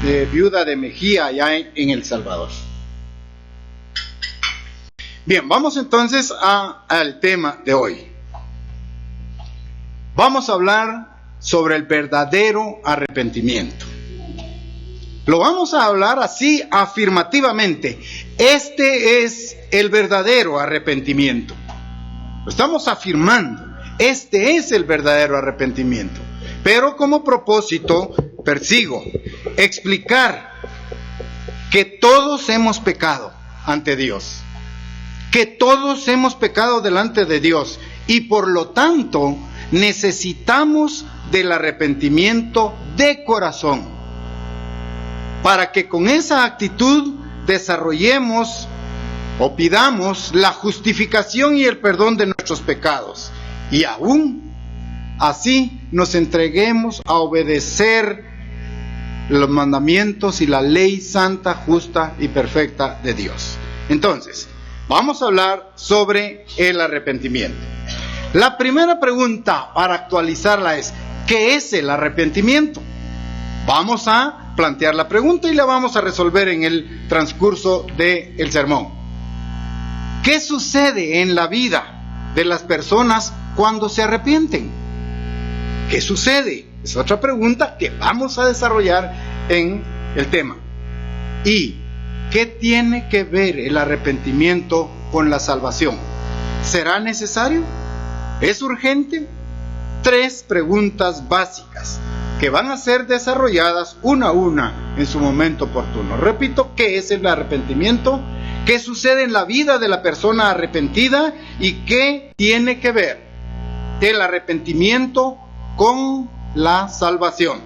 viuda de Mejía, allá en El Salvador. Bien, vamos entonces al tema de hoy. Vamos a hablar sobre el verdadero arrepentimiento. Lo vamos a hablar así afirmativamente. Este es el verdadero arrepentimiento. Lo estamos afirmando. Este es el verdadero arrepentimiento. Pero como propósito persigo explicar que todos hemos pecado ante Dios. Que todos hemos pecado delante de Dios. Y por lo tanto necesitamos del arrepentimiento de corazón, para que con esa actitud desarrollemos o pidamos la justificación y el perdón de nuestros pecados, y aún así nos entreguemos a obedecer los mandamientos y la ley santa, justa y perfecta de Dios. Entonces, vamos a hablar sobre el arrepentimiento. La primera pregunta para actualizarla es: ¿qué es el arrepentimiento? Vamos a plantear la pregunta y la vamos a resolver en el transcurso del sermón. ¿Qué sucede en la vida de las personas cuando se arrepienten? ¿Qué sucede? Es otra pregunta que vamos a desarrollar en el tema. ¿Y qué tiene que ver el arrepentimiento con la salvación? ¿Será necesario? ¿Es urgente? 3 preguntas básicas que van a ser desarrolladas una a una en su momento oportuno. Repito, ¿qué es el arrepentimiento? ¿Qué sucede en la vida de la persona arrepentida? ¿Y qué tiene que ver el arrepentimiento con la salvación?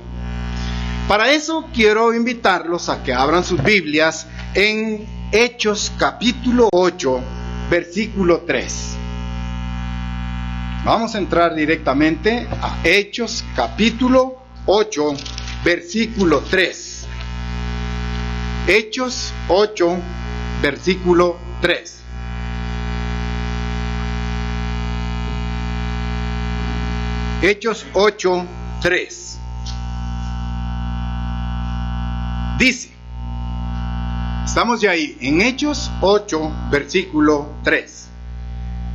Para eso quiero invitarlos a que abran sus Biblias en Hechos capítulo 8, versículo 3. Vamos a entrar directamente a Hechos capítulo 8, versículo 3. Hechos 8, versículo 3. Hechos 8, 3. Dice, estamos ya ahí, en Hechos 8, versículo 3.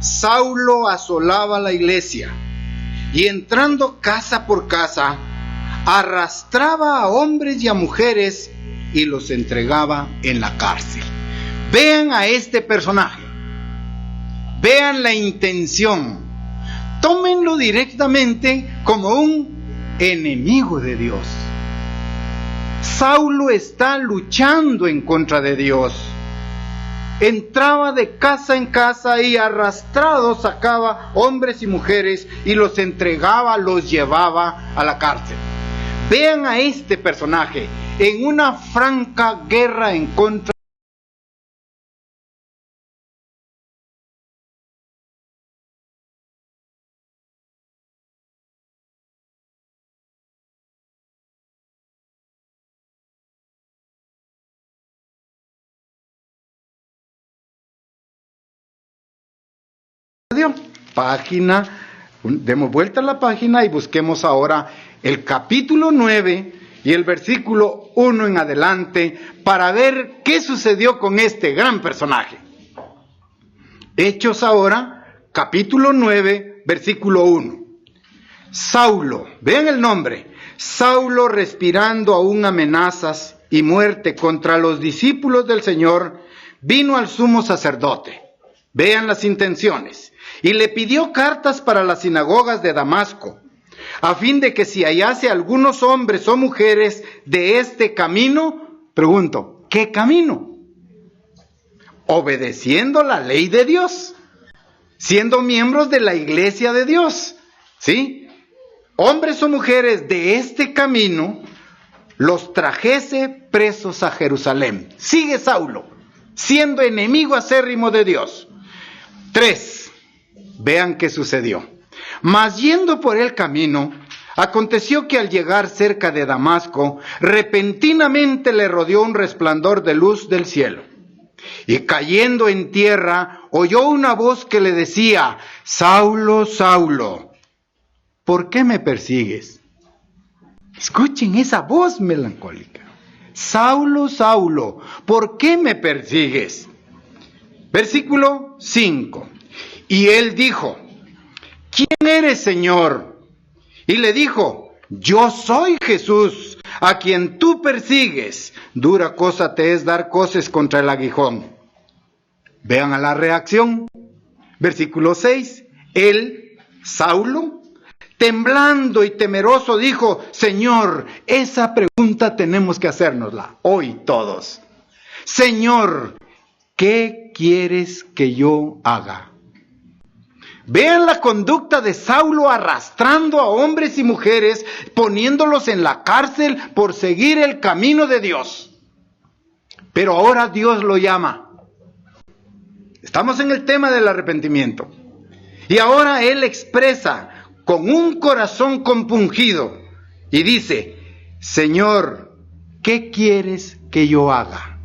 Saulo asolaba la iglesia y entrando casa por casa, arrastraba a hombres y a mujeres y los entregaba en la cárcel. Vean a este personaje, vean la intención, tómenlo directamente como un enemigo de Dios. Saulo está luchando en contra de Dios. Entraba de casa en casa y arrastrado sacaba hombres y mujeres y los entregaba, los llevaba a la cárcel. Vean a este personaje en una franca guerra en contra de Dios. Demos vuelta a la página y busquemos ahora el capítulo 9 y el versículo 1 en adelante para ver qué sucedió con este gran personaje. Hechos ahora, capítulo 9, versículo 1. Saulo, vean el nombre, Saulo, respirando aún amenazas y muerte contra los discípulos del Señor, vino al sumo sacerdote. Vean las intenciones. Y le pidió cartas para las sinagogas de Damasco, a fin de que si hallase algunos hombres o mujeres de este camino, pregunto, ¿qué camino? Obedeciendo la ley de Dios, siendo miembros de la iglesia de Dios, ¿sí? Hombres o mujeres de este camino, los trajese presos a Jerusalén. Sigue Saulo, siendo enemigo acérrimo de Dios. 3. Vean qué sucedió. Mas yendo por el camino, aconteció que al llegar cerca de Damasco, repentinamente le rodeó un resplandor de luz del cielo. Y cayendo en tierra, oyó una voz que le decía: Saulo, Saulo, ¿por qué me persigues? Escuchen esa voz melancólica. Saulo, Saulo, ¿por qué me persigues? Versículo 5. Y él dijo, ¿quién eres, Señor? Y le dijo, yo soy Jesús, a quien tú persigues. Dura cosa te es dar coces contra el aguijón. Vean a la reacción. Versículo 6. Él, Saulo, temblando y temeroso, dijo, Señor, esa pregunta tenemos que hacérnosla hoy todos. Señor, ¿qué quieres que yo haga? Vean la conducta de Saulo arrastrando a hombres y mujeres, poniéndolos en la cárcel por seguir el camino de Dios. Pero ahora Dios lo llama. Estamos en el tema del arrepentimiento. Y ahora Él expresa con un corazón compungido y dice, Señor, ¿qué quieres que yo haga?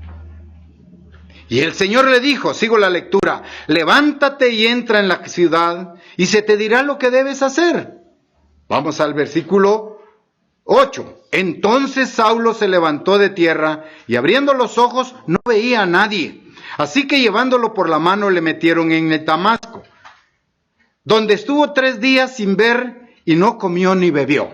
Y el Señor le dijo, sigo la lectura, levántate y entra en la ciudad y se te dirá lo que debes hacer. Vamos al versículo 8. Entonces Saulo se levantó de tierra y abriendo los ojos no veía a nadie. Así que llevándolo por la mano le metieron en el Damasco, donde estuvo 3 días sin ver y no comió ni bebió.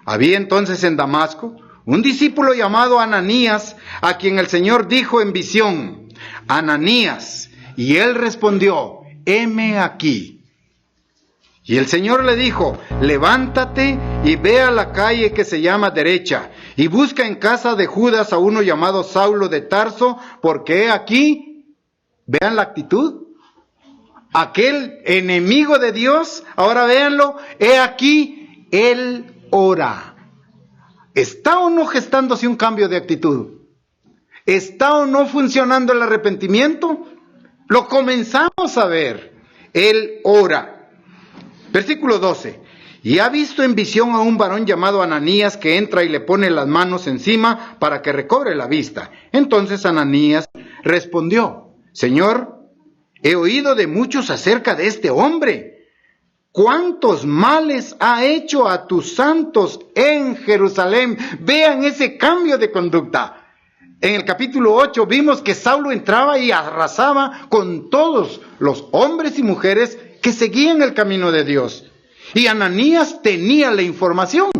Había entonces en Damasco un discípulo llamado Ananías, a quien el Señor dijo en visión, Ananías, y él respondió, heme aquí. Y el Señor le dijo, levántate y ve a la calle que se llama Derecha, y busca en casa de Judas a uno llamado Saulo de Tarso, porque he aquí, vean la actitud, aquel enemigo de Dios, ahora véanlo, he aquí, él ora. ¿Está o no gestándose un cambio de actitud? ¿Está o no funcionando el arrepentimiento? Lo comenzamos a ver. Él ora. Versículo 12. Y ha visto en visión a un varón llamado Ananías que entra y le pone las manos encima para que recobre la vista. Entonces Ananías respondió, Señor, he oído de muchos acerca de este hombre. ¿Cuántos males ha hecho a tus santos en Jerusalén? Vean ese cambio de conducta. En el capítulo 8 vimos que Saulo entraba y arrasaba con todos los hombres y mujeres que seguían el camino de Dios. Y Ananías tenía la información.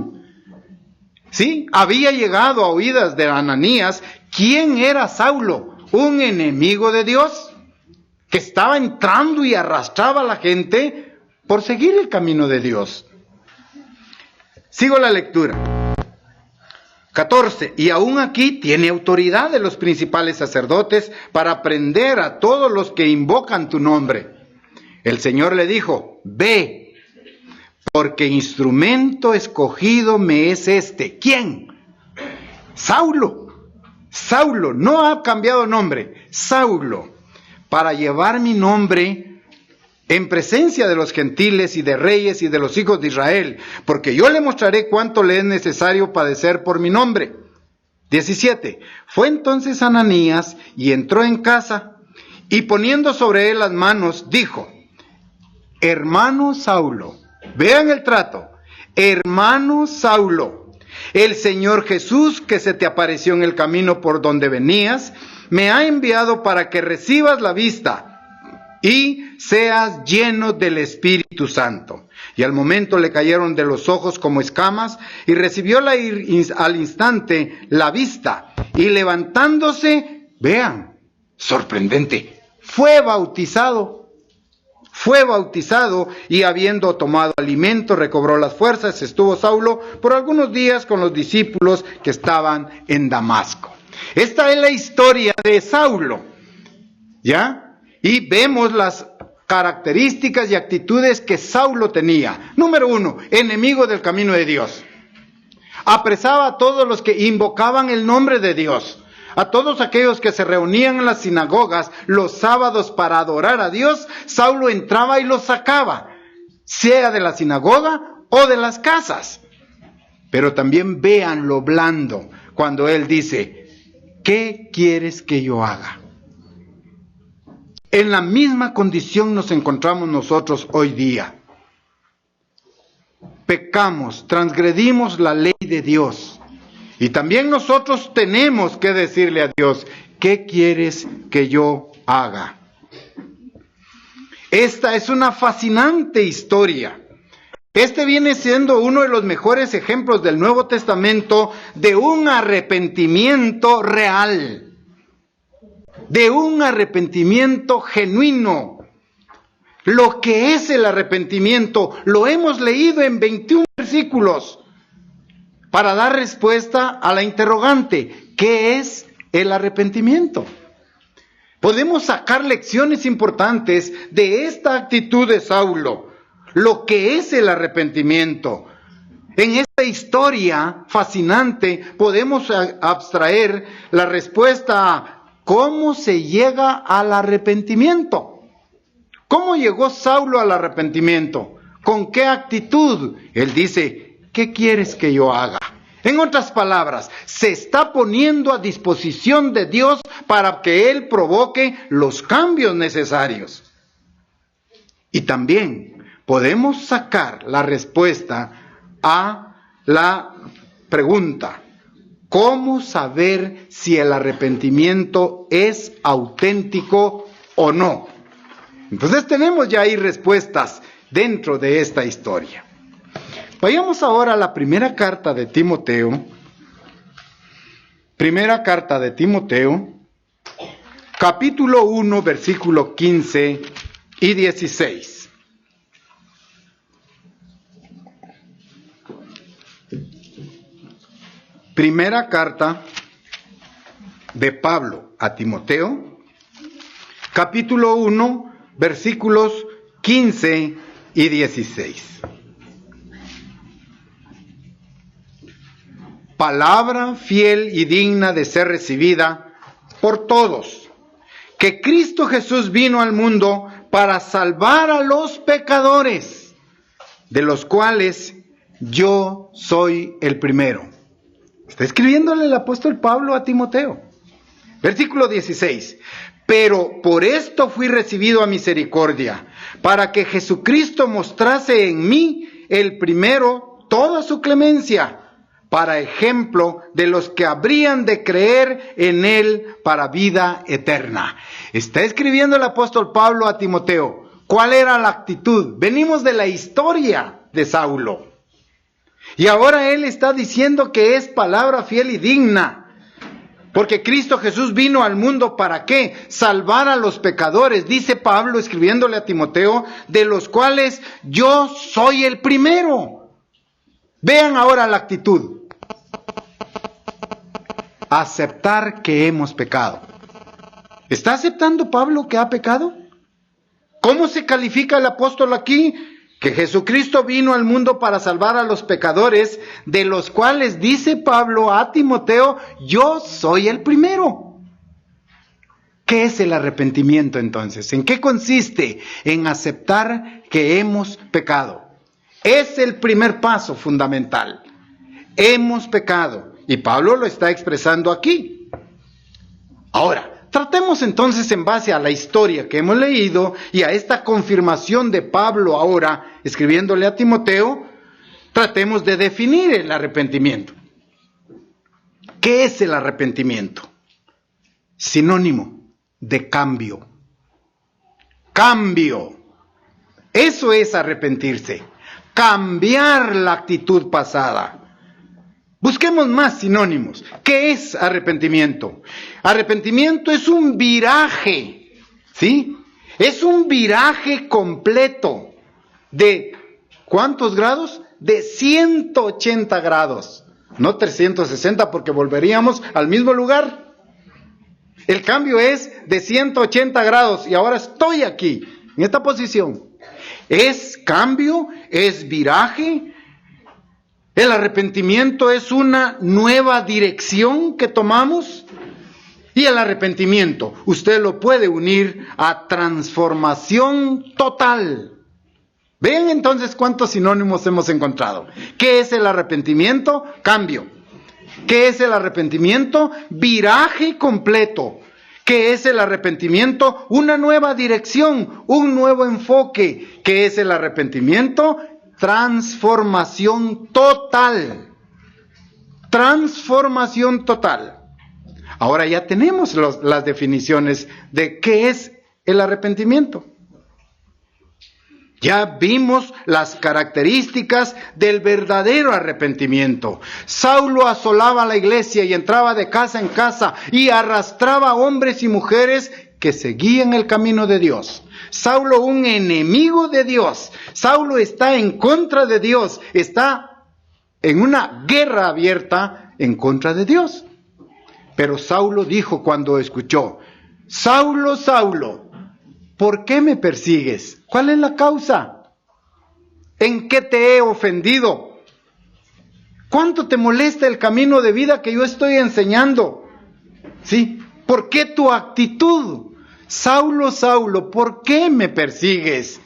Sí, había llegado a oídas de Ananías quién era Saulo, un enemigo de Dios, que estaba entrando y arrastraba a la gente por seguir el camino de Dios. Sigo la lectura. 14. Y aún aquí tiene autoridad de los principales sacerdotes para prender a todos los que invocan tu nombre. El Señor le dijo, ve, porque instrumento escogido me es este. ¿Quién? Saulo. Saulo, no ha cambiado nombre. Saulo, para llevar mi nombre en presencia de los gentiles y de reyes y de los hijos de Israel, porque yo le mostraré cuánto le es necesario padecer por mi nombre. 17. Fue entonces Ananías y entró en casa, y poniendo sobre él las manos, dijo, hermano Saulo, vean el trato, hermano Saulo, el Señor Jesús que se te apareció en el camino por donde venías, me ha enviado para que recibas la vista y seas lleno del Espíritu Santo. Y al momento le cayeron de los ojos como escamas, y recibió al instante la vista, y levantándose, vean, sorprendente, fue bautizado, y habiendo tomado alimento, recobró las fuerzas. Estuvo Saulo por algunos días con los discípulos que estaban en Damasco. Esta es la historia de Saulo, ¿ya? Y vemos las características y actitudes que Saulo tenía. Número 1, enemigo del camino de Dios. Apresaba a todos los que invocaban el nombre de Dios. A todos aquellos que se reunían en las sinagogas los sábados para adorar a Dios, Saulo entraba y los sacaba, sea de la sinagoga o de las casas. Pero también vean lo blando cuando él dice, ¿qué quieres que yo haga? En la misma condición nos encontramos nosotros hoy día. Pecamos, transgredimos la ley de Dios Y también nosotros tenemos que decirle a Dios, ¿qué quieres que yo haga? Esta es una fascinante historia. Este viene siendo uno de los mejores ejemplos del Nuevo Testamento de un arrepentimiento real, de un arrepentimiento genuino. Lo que es el arrepentimiento lo hemos leído en 21 versículos para dar respuesta a la interrogante, ¿qué es el arrepentimiento? Podemos sacar lecciones importantes de esta actitud de Saulo, lo que es el arrepentimiento. En esta historia fascinante podemos abstraer la respuesta a cómo se llega al arrepentimiento. ¿Cómo llegó Saulo al arrepentimiento? ¿Con qué actitud? Él dice, ¿qué quieres que yo haga? En otras palabras, se está poniendo a disposición de Dios para que Él provoque los cambios necesarios. Y también podemos sacar la respuesta a la pregunta, ¿cómo saber si el arrepentimiento es auténtico o no? Entonces tenemos ya ahí respuestas dentro de esta historia. Vayamos ahora a la primera carta de Timoteo. Primera carta de Timoteo, capítulo 1, versículo 15 y 16. Primera carta de Pablo a Timoteo, capítulo 1, versículos 15 y 16. Palabra fiel y digna de ser recibida por todos, que Cristo Jesús vino al mundo para salvar a los pecadores, de los cuales yo soy el primero. Está escribiéndole el apóstol Pablo a Timoteo. Versículo 16. Pero por esto fui recibido a misericordia, para que Jesucristo mostrase en mí el primero toda su clemencia, para ejemplo de los que habrían de creer en Él para vida eterna. Está escribiendo el apóstol Pablo a Timoteo. ¿Cuál era la actitud? Venimos de la historia de Saulo. Y ahora él está diciendo que es palabra fiel y digna. Porque Cristo Jesús vino al mundo ¿para qué? Salvar a los pecadores, dice Pablo escribiéndole a Timoteo, de los cuales yo soy el primero. Vean ahora la actitud. Aceptar que hemos pecado. ¿Está aceptando Pablo que ha pecado? ¿Cómo se califica el apóstol aquí? Que Jesucristo vino al mundo para salvar a los pecadores, de los cuales dice Pablo a Timoteo, yo soy el primero. ¿Qué es el arrepentimiento entonces? ¿En qué consiste? En aceptar que hemos pecado. Es el primer paso fundamental. Hemos pecado. Y Pablo lo está expresando aquí. Ahora, tratemos entonces en base a la historia que hemos leído y a esta confirmación de Pablo ahora escribiéndole a Timoteo, tratemos de definir el arrepentimiento. ¿Qué es el arrepentimiento? Sinónimo de cambio. Cambio. Eso es arrepentirse. Cambiar la actitud pasada. Busquemos más sinónimos. ¿Qué es arrepentimiento? Arrepentimiento es un viraje, ¿sí? Es un viraje completo de ¿cuántos grados? De 180 grados. No 360 porque volveríamos al mismo lugar. El cambio es de 180 grados y ahora estoy aquí, en esta posición. Es cambio, es viraje. El arrepentimiento es una nueva dirección que tomamos. Y el arrepentimiento, usted lo puede unir a transformación total. Vean entonces cuántos sinónimos hemos encontrado. ¿Qué es el arrepentimiento? Cambio. ¿Qué es el arrepentimiento? Viraje completo. ¿Qué es el arrepentimiento? Una nueva dirección, un nuevo enfoque. ¿Qué es el arrepentimiento? Transformación total. transformación total. Ahora ya tenemos las definiciones de qué es el arrepentimiento. Ya vimos las características del verdadero arrepentimiento. Saulo asolaba la iglesia y entraba de casa en casa y arrastraba a hombres y mujeres que seguían el camino de Dios. Saulo, un enemigo de Dios. Saulo está en contra de Dios. Está en una guerra abierta en contra de Dios. Pero Saulo dijo cuando escuchó: Saulo, Saulo, ¿por qué me persigues? ¿Cuál es la causa? ¿En qué te he ofendido? ¿Cuánto te molesta el camino de vida que yo estoy enseñando? ¿Sí? ¿Por qué tu actitud? Saulo, Saulo, ¿por qué me persigues?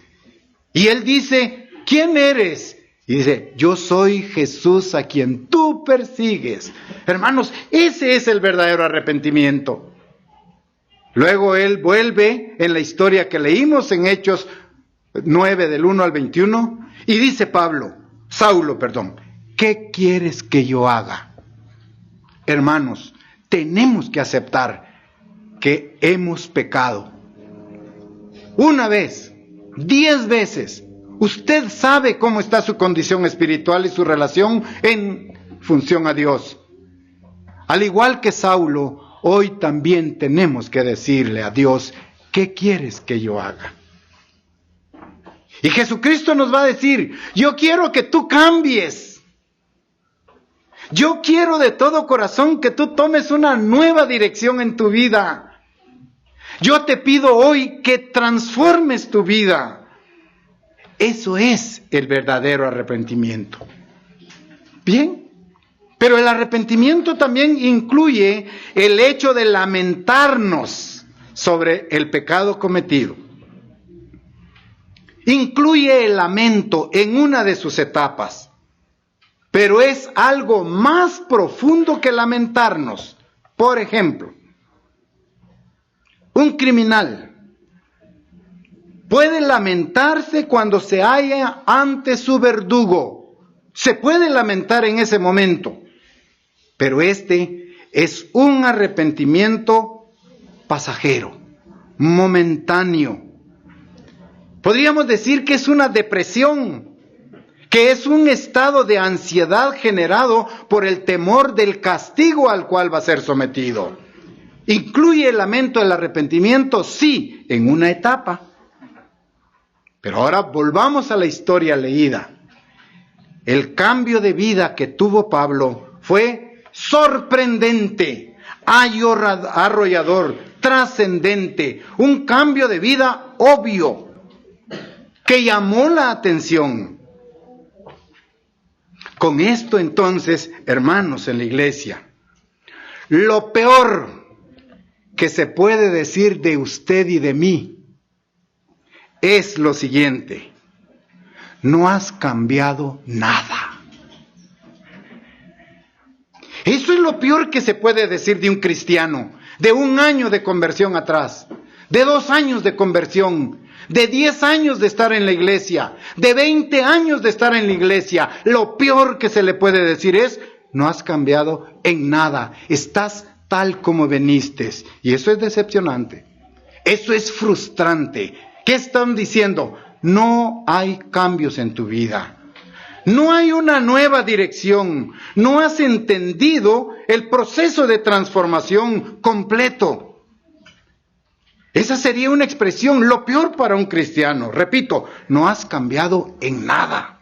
Y él dice: ¿quién eres? Y dice: yo soy Jesús a quien tú persigues. Hermanos, ese es el verdadero arrepentimiento. Luego él vuelve en la historia que leímos en Hechos 9 del 1 al 21 y dice Saulo, ¿qué quieres que yo haga? Hermanos, tenemos que aceptar que hemos pecado. Una vez, 10 veces. Usted sabe cómo está su condición espiritual y su relación en función a Dios. Al igual que Saulo, hoy también tenemos que decirle a Dios: ¿qué quieres que yo haga? Y Jesucristo nos va a decir: yo quiero que tú cambies. Yo quiero de todo corazón que tú tomes una nueva dirección en tu vida. Yo te pido hoy que transformes tu vida. Eso es el verdadero arrepentimiento. Bien, pero el arrepentimiento también incluye el hecho de lamentarnos sobre el pecado cometido. Incluye el lamento en una de sus etapas, pero es algo más profundo que lamentarnos. Por ejemplo, un criminal puede lamentarse cuando se halla ante su verdugo. Se puede lamentar en ese momento, pero este es un arrepentimiento pasajero, momentáneo. Podríamos decir que es una depresión, que es un estado de ansiedad generado por el temor del castigo al cual va a ser sometido. ¿Incluye el lamento el arrepentimiento? Sí, en una etapa. Pero ahora volvamos a la historia leída. El cambio de vida que tuvo Pablo fue sorprendente, arrollador, trascendente, un cambio de vida obvio que llamó la atención. Con esto entonces, hermanos en la iglesia, lo peor que se puede decir de usted y de mí es lo siguiente: no has cambiado nada. Eso es lo peor que se puede decir de un cristiano, de 1 año de conversión atrás, de 2 años de conversión, de 10 años de estar en la iglesia, de 20 años de estar en la iglesia. Lo peor que se le puede decir es: no has cambiado en nada, estás tal como veniste. Y eso es decepcionante, eso es frustrante. ¿Qué están diciendo? No hay cambios en tu vida. No hay una nueva dirección. No has entendido el proceso de transformación completo. Esa sería una expresión, lo peor para un cristiano. Repito, no has cambiado en nada.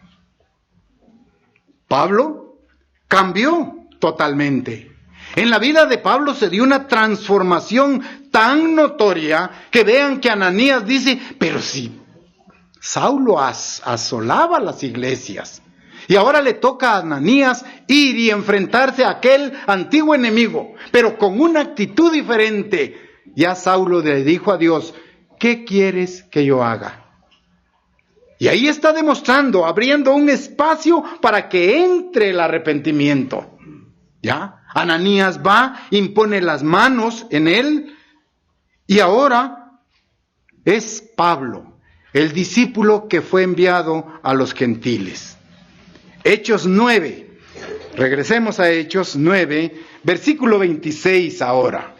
Pablo cambió totalmente. En la vida de Pablo se dio una transformación tan notoria que vean que Ananías dice: pero si Saulo asolaba las iglesias, y ahora le toca a Ananías ir y enfrentarse a aquel antiguo enemigo, pero con una actitud diferente. Ya Saulo le dijo a Dios: ¿qué quieres que yo haga? Y ahí está demostrando, abriendo un espacio para que entre el arrepentimiento. ¿Ya? Ananías va, impone las manos en él, y ahora es Pablo, el discípulo que fue enviado a los gentiles. Hechos 9, Regresemos a Hechos 9, versículo 26 ahora.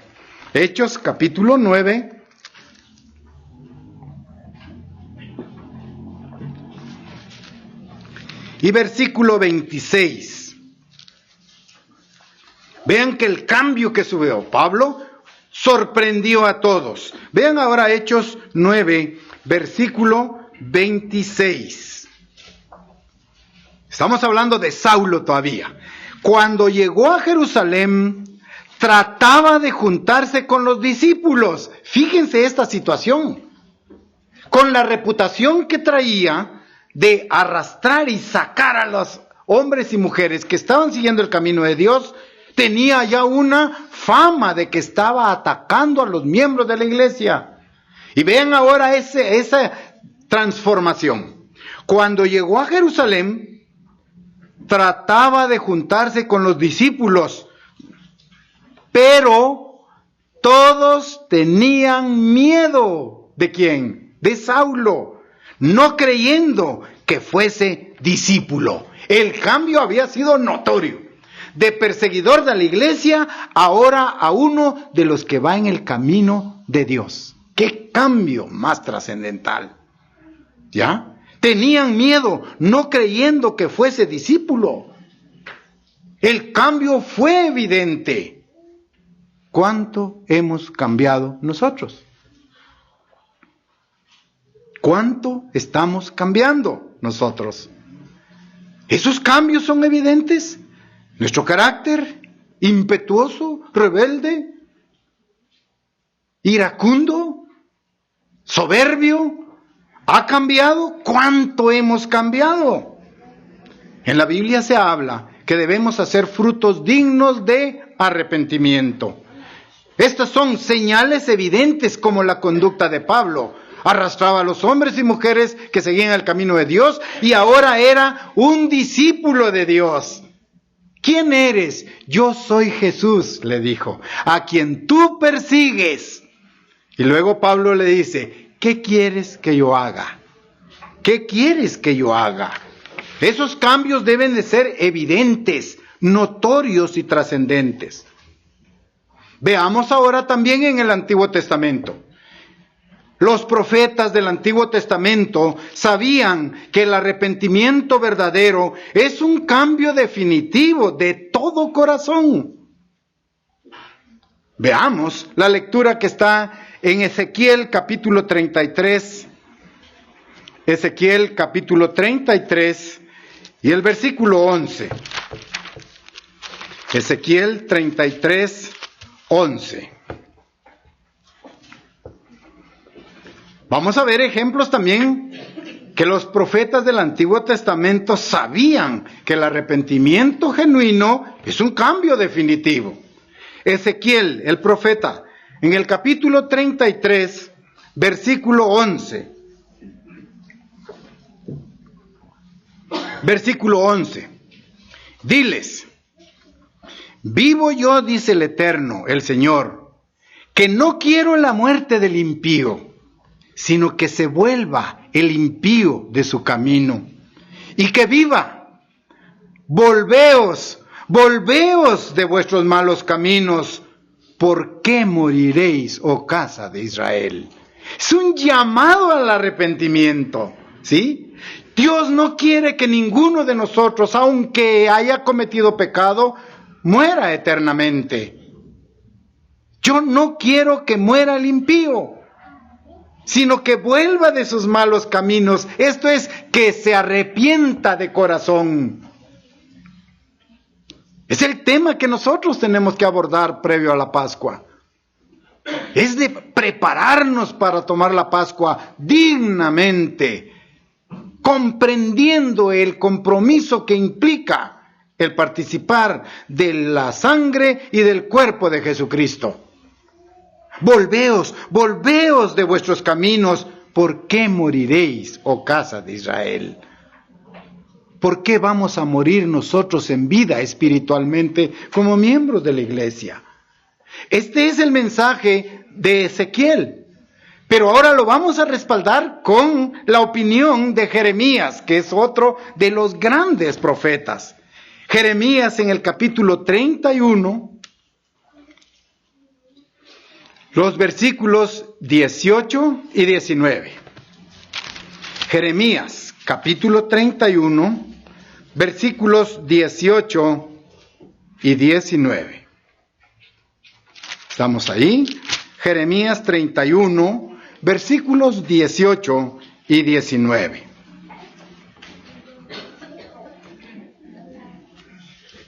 Hechos capítulo 9. Y versículo 26. Vean que el cambio que subió Pablo sorprendió a todos. Vean ahora Hechos 9, versículo 26. Estamos hablando de Saulo todavía. Cuando llegó a Jerusalén, trataba de juntarse con los discípulos. Fíjense esta situación. Con la reputación que traía de arrastrar y sacar a los hombres y mujeres que estaban siguiendo el camino de Dios, tenía ya una fama de que estaba atacando a los miembros de la iglesia. Y vean ahora esa transformación. Cuando llegó a Jerusalén, trataba de juntarse con los discípulos, pero todos tenían miedo. ¿De quién? De Saulo, no creyendo que fuese discípulo. El cambio había sido notorio. De perseguidor de la iglesia, ahora a uno de los que va en el camino de Dios. ¡Qué cambio más trascendental! ¿Ya? Tenían miedo, no creyendo que fuese discípulo. El cambio fue evidente. ¿Cuánto hemos cambiado nosotros? ¿Cuánto estamos cambiando nosotros? ¿Esos cambios son evidentes? ¿Nuestro carácter impetuoso, rebelde, iracundo, soberbio, ha cambiado? ¿Cuánto hemos cambiado? En la Biblia se habla que debemos hacer frutos dignos de arrepentimiento. Estas son señales evidentes como la conducta de Pablo. Arrastraba a los hombres y mujeres que seguían el camino de Dios y ahora era un discípulo de Dios. ¿Quién eres? Yo soy Jesús, le dijo, a quien tú persigues. Y luego Pablo le dice, ¿qué quieres que yo haga? ¿Qué quieres que yo haga? Esos cambios deben de ser evidentes, notorios y trascendentes. Veamos ahora también en el Antiguo Testamento. Los profetas del Antiguo Testamento sabían que el arrepentimiento verdadero es un cambio definitivo de todo corazón. Veamos la lectura que está en Ezequiel capítulo 33. Ezequiel capítulo 33 y el versículo 11. Ezequiel 33, 11. Vamos a ver ejemplos también que los profetas del Antiguo Testamento sabían que el arrepentimiento genuino es un cambio definitivo. Ezequiel, el profeta, en el capítulo 33, versículo 11. Versículo 11. Diles, vivo yo, dice el Eterno, el Señor, que no quiero la muerte del impío, sino que se vuelva el impío de su camino, y que viva. Volveos, volveos de vuestros malos caminos. ¿Por qué moriréis, oh casa de Israel? Es un llamado al arrepentimiento, ¿sí? Dios no quiere que ninguno de nosotros, aunque haya cometido pecado, muera eternamente. Yo no quiero que muera el impío, sino que vuelva de sus malos caminos. Esto es, que se arrepienta de corazón. Es el tema que nosotros tenemos que abordar previo a la Pascua. Es de prepararnos para tomar la Pascua dignamente, comprendiendo el compromiso que implica el participar de la sangre y del cuerpo de Jesucristo. Volveos, volveos de vuestros caminos. ¿Por qué moriréis, oh casa de Israel? ¿Por qué vamos a morir nosotros en vida espiritualmente como miembros de la iglesia? Este es el mensaje de Ezequiel. Pero ahora lo vamos a respaldar con la opinión de Jeremías, que es otro de los grandes profetas. Jeremías en el capítulo 31, los versículos 18 y 19. Jeremías capítulo 31, versículos 18 y 19. ¿Estamos ahí? Jeremías 31, versículos 18 y 19.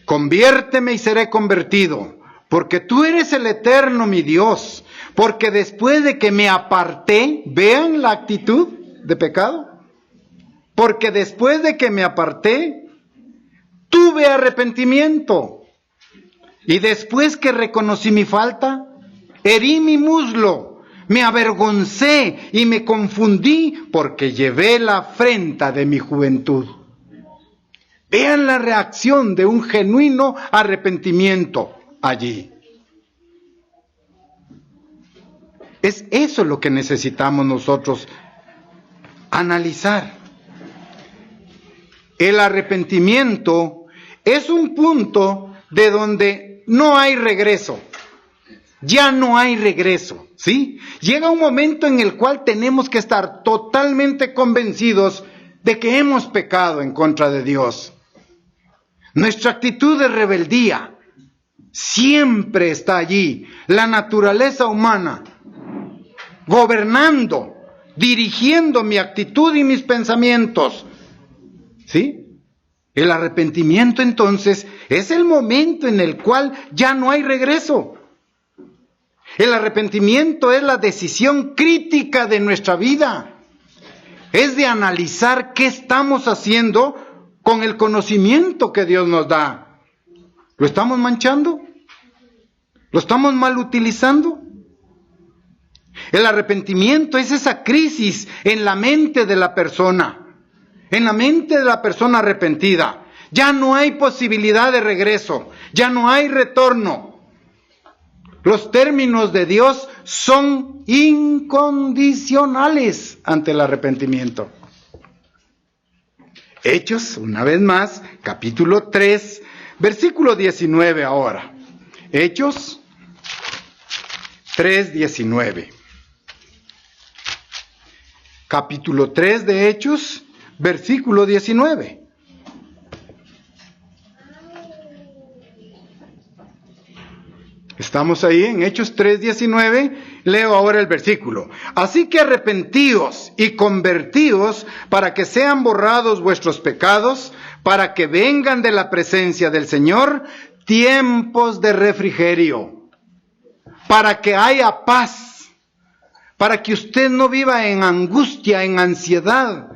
Conviérteme y seré convertido, porque tú eres el eterno mi Dios, porque después de que me aparté, vean la actitud de pecado, porque después de que me aparté, tuve arrepentimiento, y después que reconocí mi falta, herí mi muslo, me avergoncé y me confundí, porque llevé la afrenta de mi juventud. Vean la reacción de un genuino arrepentimiento allí. Es eso lo que necesitamos nosotros analizar. El arrepentimiento es un punto de donde no hay regreso. Ya no hay regreso, ¿sí? Llega un momento en el cual tenemos que estar totalmente convencidos de que hemos pecado en contra de Dios. Nuestra actitud de rebeldía siempre está allí. La naturaleza humana gobernando, dirigiendo mi actitud y mis pensamientos. ¿Sí? El arrepentimiento entonces es el momento en el cual ya no hay regreso. El arrepentimiento es la decisión crítica de nuestra vida. Es de analizar qué estamos haciendo con el conocimiento que Dios nos da. ¿Lo estamos manchando? ¿Lo estamos mal utilizando? El arrepentimiento es esa crisis en la mente de la persona, en la mente de la persona arrepentida. Ya no hay posibilidad de regreso, ya no hay retorno. Los términos de Dios son incondicionales ante el arrepentimiento. Hechos, una vez más, capítulo 3, versículo 19 ahora. Hechos 3, 19. Capítulo 3 de Hechos, versículo 19. Estamos ahí en Hechos 3:19, leo ahora el versículo. Así que arrepentíos y convertíos para que sean borrados vuestros pecados, para que vengan de la presencia del Señor tiempos de refrigerio, para que haya paz, para que usted no viva en angustia, en ansiedad,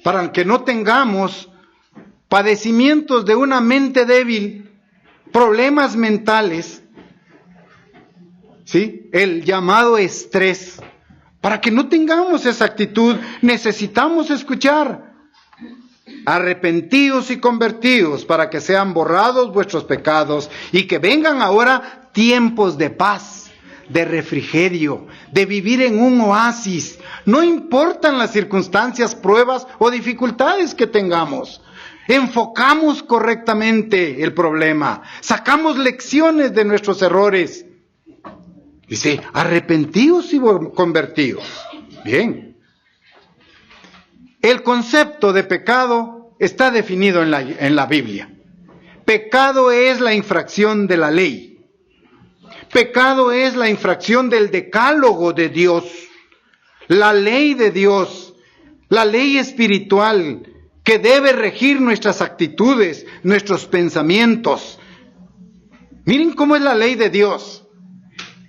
para que no tengamos padecimientos de una mente débil, problemas mentales, ¿sí? El llamado estrés. Para que no tengamos esa actitud, necesitamos escuchar. Arrepentíos y convertíos para que sean borrados vuestros pecados y que vengan ahora tiempos de paz, de refrigerio, de vivir en un oasis. No importan las circunstancias, pruebas o dificultades que tengamos. Enfocamos correctamente el problema, sacamos lecciones de nuestros errores. Dice, arrepentíos y convertíos. Bien. El concepto de pecado está definido en la Biblia. Pecado es la infracción de la ley. Pecado es la infracción del decálogo de Dios. La ley de Dios, la ley espiritual que debe regir nuestras actitudes, nuestros pensamientos. Miren cómo es la ley de Dios.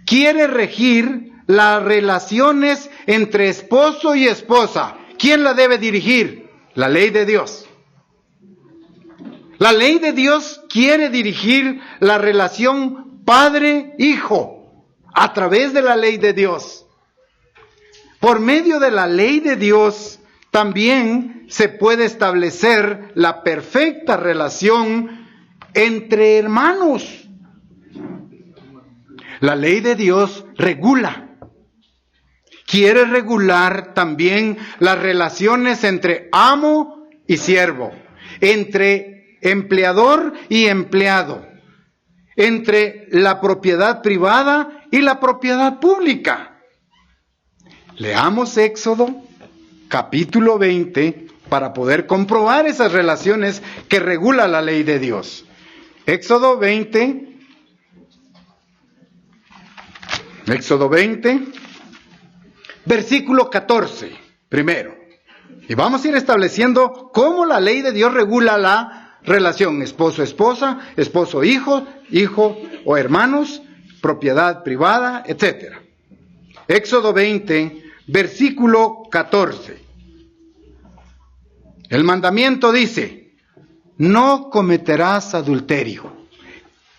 Quiere regir las relaciones entre esposo y esposa. ¿Quién la debe dirigir? La ley de Dios. La ley de Dios quiere dirigir la relación padre-hijo a través de la ley de Dios. Por medio de la ley de Dios también se puede establecer la perfecta relación entre hermanos. La ley de Dios regula. Quiere regular también las relaciones entre amo y siervo, entre empleador y empleado, entre la propiedad privada y la propiedad pública. Leamos Éxodo capítulo 20 para poder comprobar esas relaciones que regula la ley de Dios. Éxodo 20, versículo 14, primero. Y vamos a ir estableciendo cómo la ley de Dios regula la relación esposo-esposa, esposo-hijo, hijo o hermanos, propiedad privada, etc. Éxodo 20, versículo 14. El mandamiento dice: no cometerás adulterio.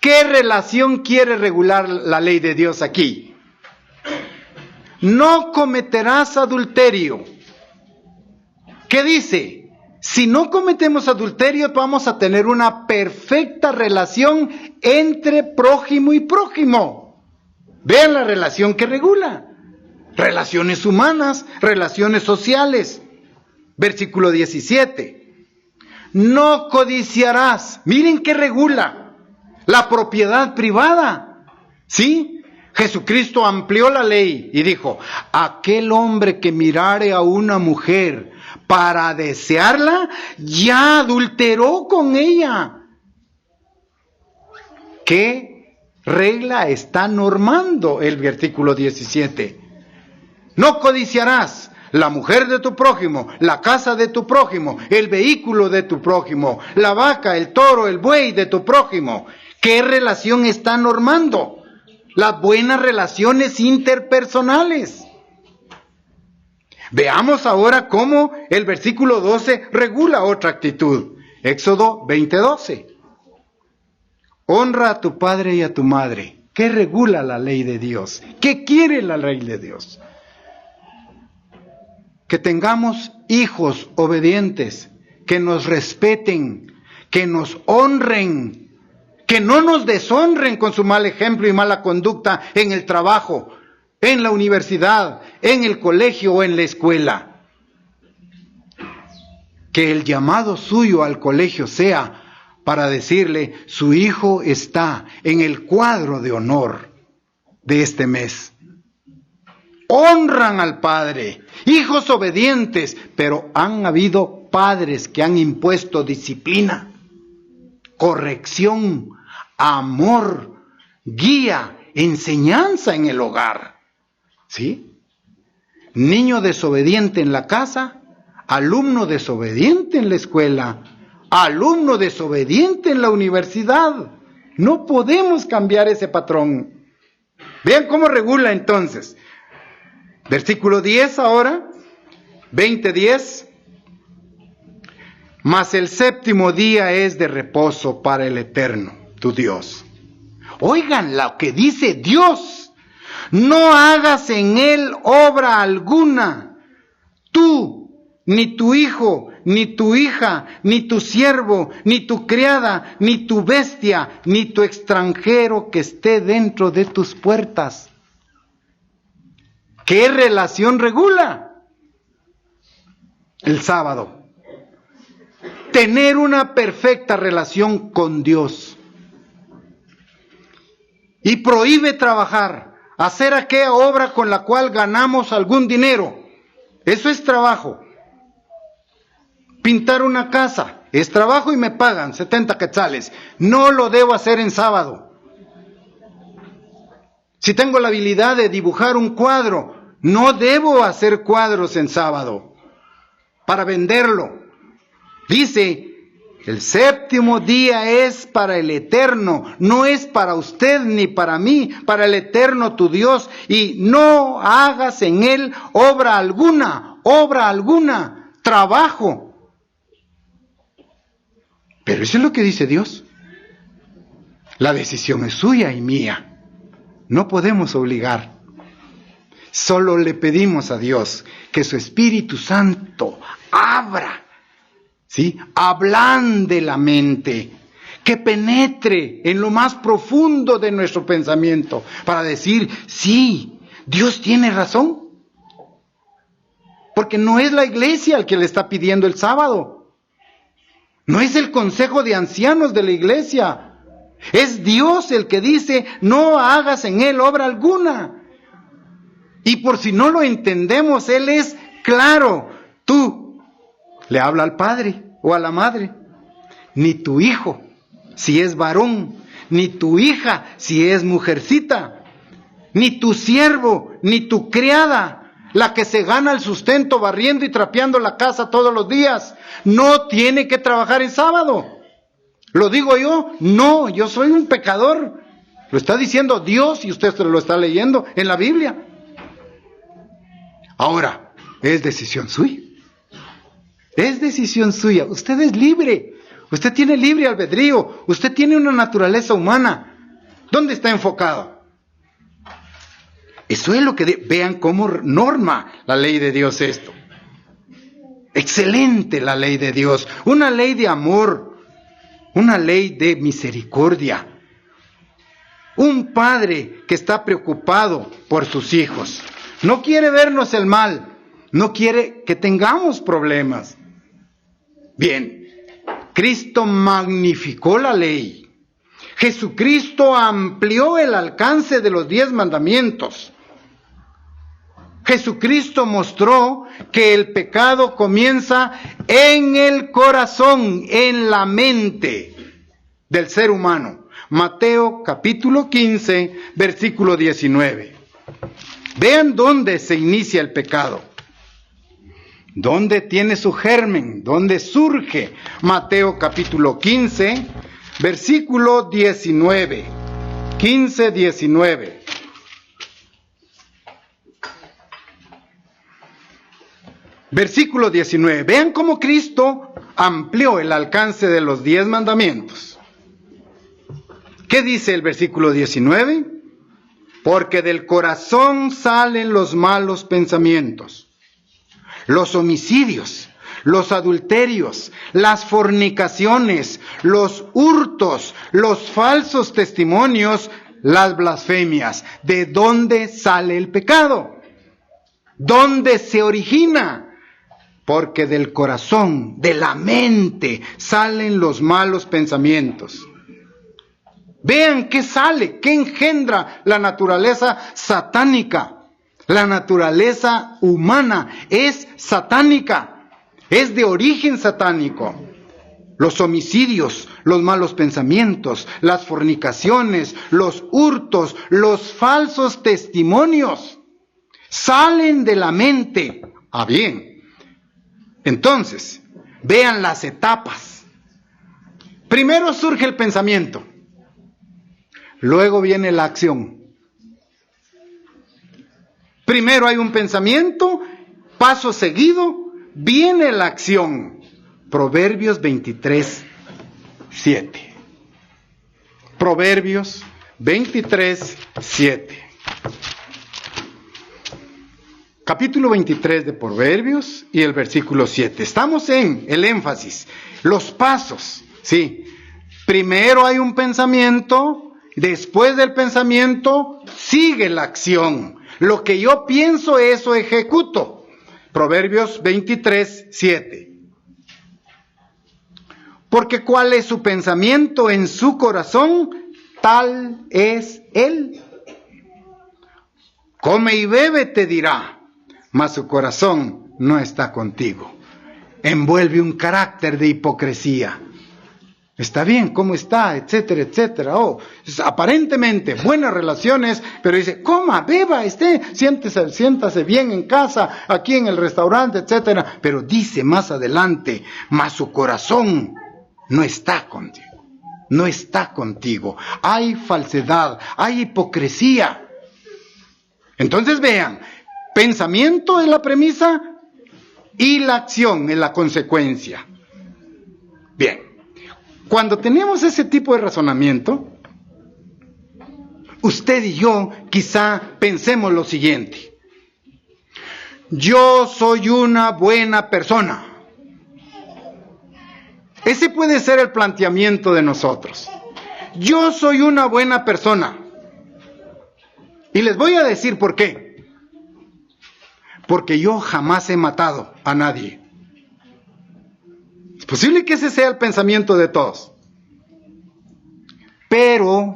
¿Qué relación quiere regular la ley de Dios aquí? No cometerás adulterio. ¿Qué dice? Si no cometemos adulterio, vamos a tener una perfecta relación entre prójimo y prójimo. Vean la relación que regula. Relaciones humanas, relaciones sociales. Versículo 17. No codiciarás. Miren qué regula. La propiedad privada. ¿Sí? Jesucristo amplió la ley y dijo: aquel hombre que mirare a una mujer para desearla, ya adulteró con ella. ¿Qué regla está normando el versículo 17? No codiciarás la mujer de tu prójimo, la casa de tu prójimo, el vehículo de tu prójimo, la vaca, el toro, el buey de tu prójimo. ¿Qué relación está normando? Las buenas relaciones interpersonales. Veamos ahora cómo el versículo 12 regula otra actitud. Éxodo 20:12. Honra a tu padre y a tu madre. ¿Qué regula la ley de Dios? ¿Qué quiere la ley de Dios? Que tengamos hijos obedientes, que nos respeten, que nos honren, que no nos deshonren con su mal ejemplo y mala conducta en el trabajo, en la universidad, en el colegio o en la escuela. Que el llamado suyo al colegio sea para decirle: su hijo está en el cuadro de honor de este mes. Honran al padre, hijos obedientes, pero han habido padres que han impuesto disciplina, corrección, amor, guía, enseñanza en el hogar. ¿Sí? Niño desobediente en la casa, alumno desobediente en la escuela, alumno desobediente en la universidad. No podemos cambiar ese patrón. Vean cómo regula entonces. Versículo 10 ahora, 20:10. Mas el séptimo día es de reposo para el Eterno, tu Dios. Oigan lo que dice Dios. No hagas en él obra alguna. Tú, ni tu hijo, ni tu hija, ni tu siervo, ni tu criada, ni tu bestia, ni tu extranjero que esté dentro de tus puertas. ¿Qué relación regula? El sábado. Tener una perfecta relación con Dios. Y prohíbe trabajar, hacer aquella obra con la cual ganamos algún dinero. Eso es trabajo. Pintar una casa es trabajo y me pagan 70 quetzales. No lo debo hacer en sábado. Si tengo la habilidad de dibujar un cuadro, no debo hacer cuadros en sábado para venderlo. Dice: el séptimo día es para el Eterno, no es para usted ni para mí, para el Eterno tu Dios, y no hagas en él obra alguna, trabajo. Pero eso es lo que dice Dios. La decisión es suya y mía. No podemos obligar. Solo le pedimos a Dios que su Espíritu Santo abra, ¿sí?, ablande la mente, que penetre en lo más profundo de nuestro pensamiento para decir: sí, Dios tiene razón. Porque no es la iglesia el que le está pidiendo el sábado. No es el consejo de ancianos de la iglesia. Es Dios el que dice, no hagas en él obra alguna. Y por si no lo entendemos, Él es claro. Tú le habla al padre o a la madre. Ni tu hijo, si es varón, ni tu hija, si es mujercita, ni tu siervo, ni tu criada, la que se gana el sustento barriendo y trapeando la casa todos los días, no tiene que trabajar en sábado. ¿Lo digo yo? No, yo soy un pecador. Lo está diciendo Dios y usted se lo está leyendo en la Biblia. Ahora, es decisión suya. Es decisión suya. Usted es libre. Usted tiene libre albedrío. Usted tiene una naturaleza humana. ¿Dónde está enfocado? Eso es lo que... Vean cómo norma la ley de Dios esto. Excelente la ley de Dios. Una ley de amor. Una ley de misericordia. Un padre que está preocupado por sus hijos. No quiere vernos el mal. No quiere que tengamos problemas. Bien, Cristo magnificó la ley. Jesucristo amplió el alcance de los 10 mandamientos. Jesucristo mostró que el pecado comienza en el corazón, en la mente del ser humano. Mateo capítulo 15, versículo 19. Vean dónde se inicia el pecado. ¿Dónde tiene su germen? ¿Dónde surge? Mateo capítulo 15, versículo 19. 15, 19. Versículo 19. Vean cómo Cristo amplió el alcance de los 10 mandamientos. ¿Qué dice el versículo 19? Porque del corazón salen los malos pensamientos, los homicidios, los adulterios, las fornicaciones, los hurtos, los falsos testimonios, las blasfemias. ¿De dónde sale el pecado? ¿Dónde se origina? Porque del corazón, de la mente, salen los malos pensamientos. Vean qué sale, qué engendra la naturaleza satánica. La naturaleza humana es satánica, es de origen satánico. Los homicidios, los malos pensamientos, las fornicaciones, los hurtos, los falsos testimonios, salen de la mente. Ah, bien. Entonces, vean las etapas. Primero surge el pensamiento. Luego viene la acción. Primero hay un pensamiento, paso seguido, viene la acción. Proverbios 23, 7. Proverbios 23, 7. Capítulo 23 de Proverbios y el versículo 7. Estamos en el énfasis, los pasos, ¿sí? Primero hay un pensamiento. Después del pensamiento sigue la acción. Lo que yo pienso, eso ejecuto. Proverbios 23, 7. Porque cuál es su pensamiento en su corazón, tal es él. Come y bebe, te dirá, mas su corazón no está contigo. Envuelve un carácter de hipocresía. Está bien, ¿cómo está? Etcétera, etcétera. Aparentemente buenas relaciones, pero dice, coma, beba, siéntase bien en casa, aquí en el restaurante, etcétera. Pero dice más adelante, mas su corazón no está contigo. No está contigo. Hay falsedad, hay hipocresía. Entonces vean, pensamiento es la premisa y la acción es la consecuencia. Bien. Cuando tenemos ese tipo de razonamiento, usted y yo quizá pensemos lo siguiente. Yo soy una buena persona. Ese puede ser el planteamiento de nosotros. Yo soy una buena persona. Y les voy a decir por qué. Porque yo jamás he matado a nadie. Posible que ese sea el pensamiento de todos. Pero,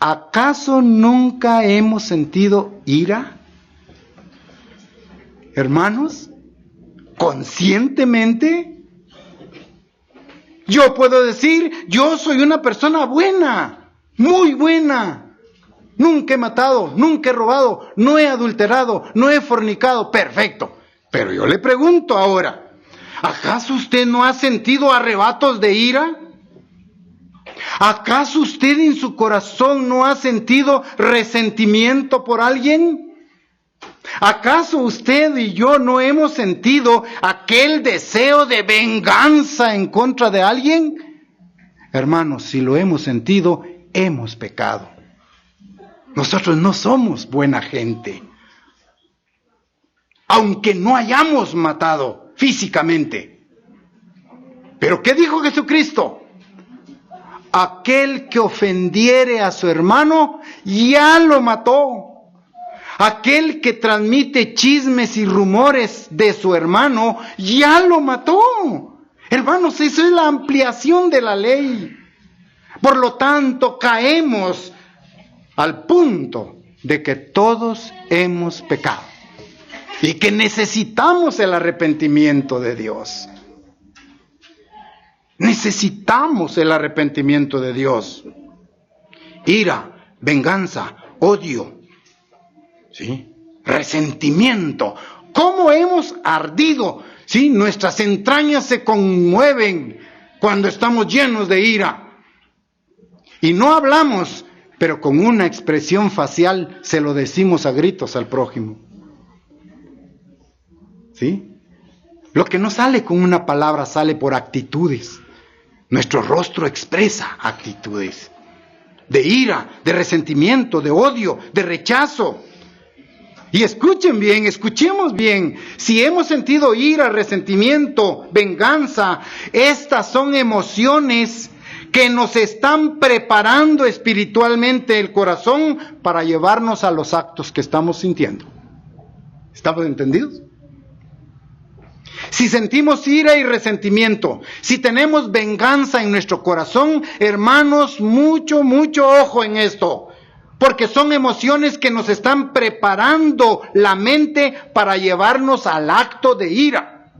¿acaso nunca hemos sentido ira? Hermanos, conscientemente. Yo puedo decir, yo soy una persona buena, muy buena. Nunca he matado, nunca he robado, no he adulterado, no he fornicado. Perfecto. Pero yo le pregunto ahora, ¿acaso usted no ha sentido arrebatos de ira? ¿Acaso usted en su corazón no ha sentido resentimiento por alguien? ¿Acaso usted y yo no hemos sentido aquel deseo de venganza en contra de alguien? Hermanos, si lo hemos sentido, hemos pecado. Nosotros no somos buena gente. Aunque no hayamos matado físicamente. ¿Pero qué dijo Jesucristo? Aquel que ofendiere a su hermano, ya lo mató. Aquel que transmite chismes y rumores de su hermano, ya lo mató. Hermanos, eso es la ampliación de la ley. Por lo tanto, caemos al punto de que todos hemos pecado. Y que necesitamos el arrepentimiento de Dios. Necesitamos el arrepentimiento de Dios. Ira, venganza, odio, ¿sí? Resentimiento. ¿Cómo hemos ardido? ¿Sí? Nuestras entrañas se conmueven cuando estamos llenos de ira. Y no hablamos, pero con una expresión facial se lo decimos a gritos al prójimo. ¿Sí? Lo que no sale con una palabra sale por actitudes. Nuestro rostro expresa actitudes de ira, de resentimiento, de odio, de rechazo. Y escuchen bien, escuchemos bien. Si hemos sentido ira, resentimiento, venganza, estas son emociones que nos están preparando espiritualmente el corazón para llevarnos a los actos que estamos sintiendo. ¿Estamos entendidos? Si sentimos ira y resentimiento, si tenemos venganza en nuestro corazón, hermanos, mucho ojo en esto, porque son emociones que nos están preparando la mente para llevarnos al acto de ira,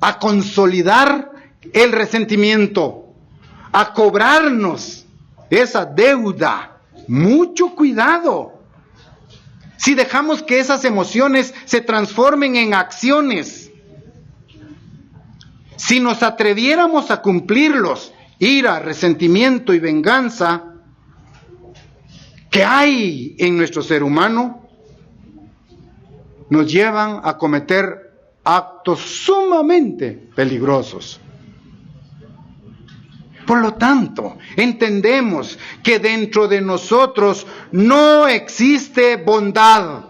a consolidar el resentimiento, a cobrarnos esa deuda. Mucho cuidado. Si dejamos que esas emociones se transformen en acciones, si nos atreviéramos a cumplirlos, ira, resentimiento y venganza que hay en nuestro ser humano, nos llevan a cometer actos sumamente peligrosos. Por lo tanto, entendemos que dentro de nosotros no existe bondad.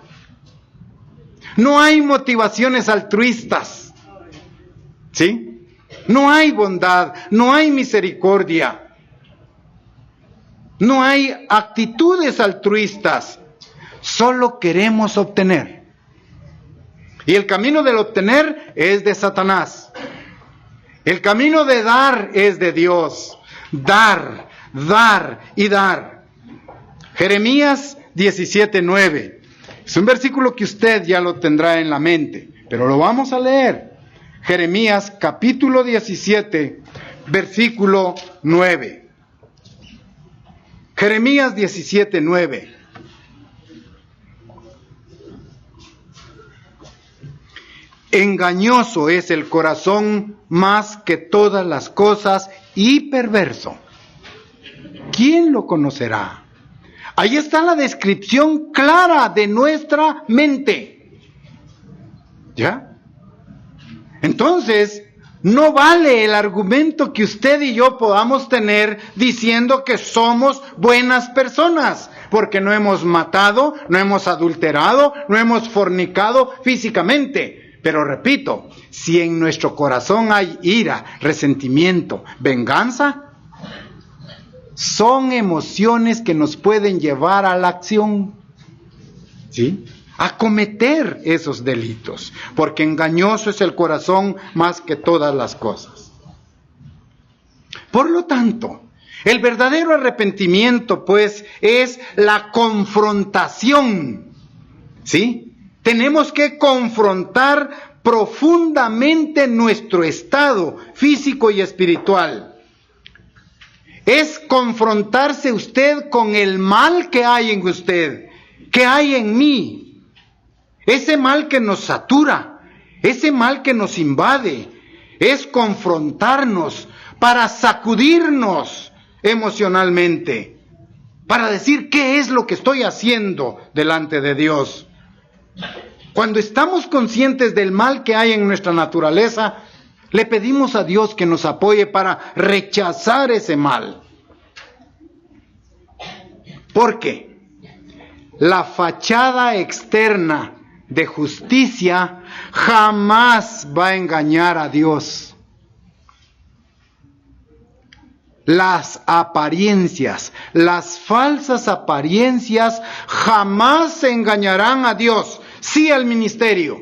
No hay motivaciones altruistas. ¿Sí? No hay bondad, no hay misericordia, no hay actitudes altruistas, solo queremos obtener. Y el camino del obtener es de Satanás. El camino de dar es de Dios. Dar, dar y dar. Jeremías 17:9. Es un versículo que usted ya lo tendrá en la mente, pero lo vamos a leer. Jeremías capítulo 17, versículo 9. Jeremías 17:9. Engañoso es el corazón más que todas las cosas y perverso. ¿Quién lo conocerá? Ahí está la descripción clara de nuestra mente. ¿Ya? Entonces, no vale el argumento que usted y yo podamos tener diciendo que somos buenas personas, porque no hemos matado, no hemos adulterado, no hemos fornicado físicamente. Pero repito, si en nuestro corazón hay ira, resentimiento, venganza, son emociones que nos pueden llevar a la acción. ¿Sí? a cometer esos delitos, porque engañoso es el corazón más que todas las cosas. Por lo tanto, el verdadero arrepentimiento, pues, es la confrontación, ¿sí? Tenemos que confrontar profundamente nuestro estado físico y espiritual. Es confrontarse usted con el mal que hay en usted, que hay en mí. Ese mal que nos satura, ese mal que nos invade, es confrontarnos para sacudirnos emocionalmente, para decir qué es lo que estoy haciendo delante de Dios. Cuando estamos conscientes del mal que hay en nuestra naturaleza, le pedimos a Dios que nos apoye para rechazar ese mal. Porque la fachada externa de justicia jamás va a engañar a Dios. Las apariencias, las falsas apariencias jamás engañarán a Dios. Sí al ministerio,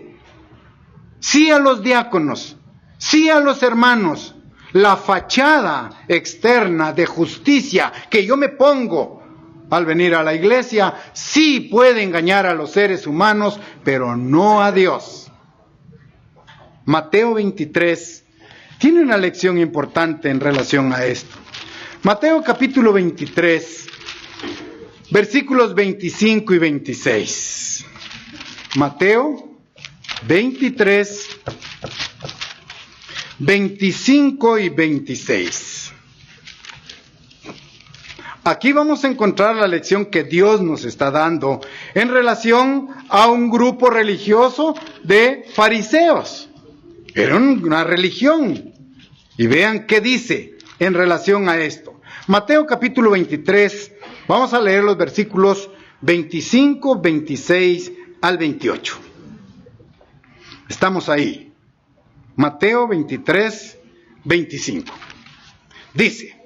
sí a los diáconos, sí a los hermanos. La fachada externa de justicia que yo me pongo al venir a la iglesia, sí puede engañar a los seres humanos, pero no a Dios. Mateo 23 tiene una lección importante en relación a esto. Mateo capítulo 23, versículos 25 y 26. Mateo 23, 25 y 26. Aquí vamos a encontrar la lección que Dios nos está dando en relación a un grupo religioso de fariseos. Era una religión. Y vean qué dice en relación a esto. Mateo capítulo 23, vamos a leer los versículos 25, 26 al 28. Estamos ahí. Mateo 23, 25. Dice: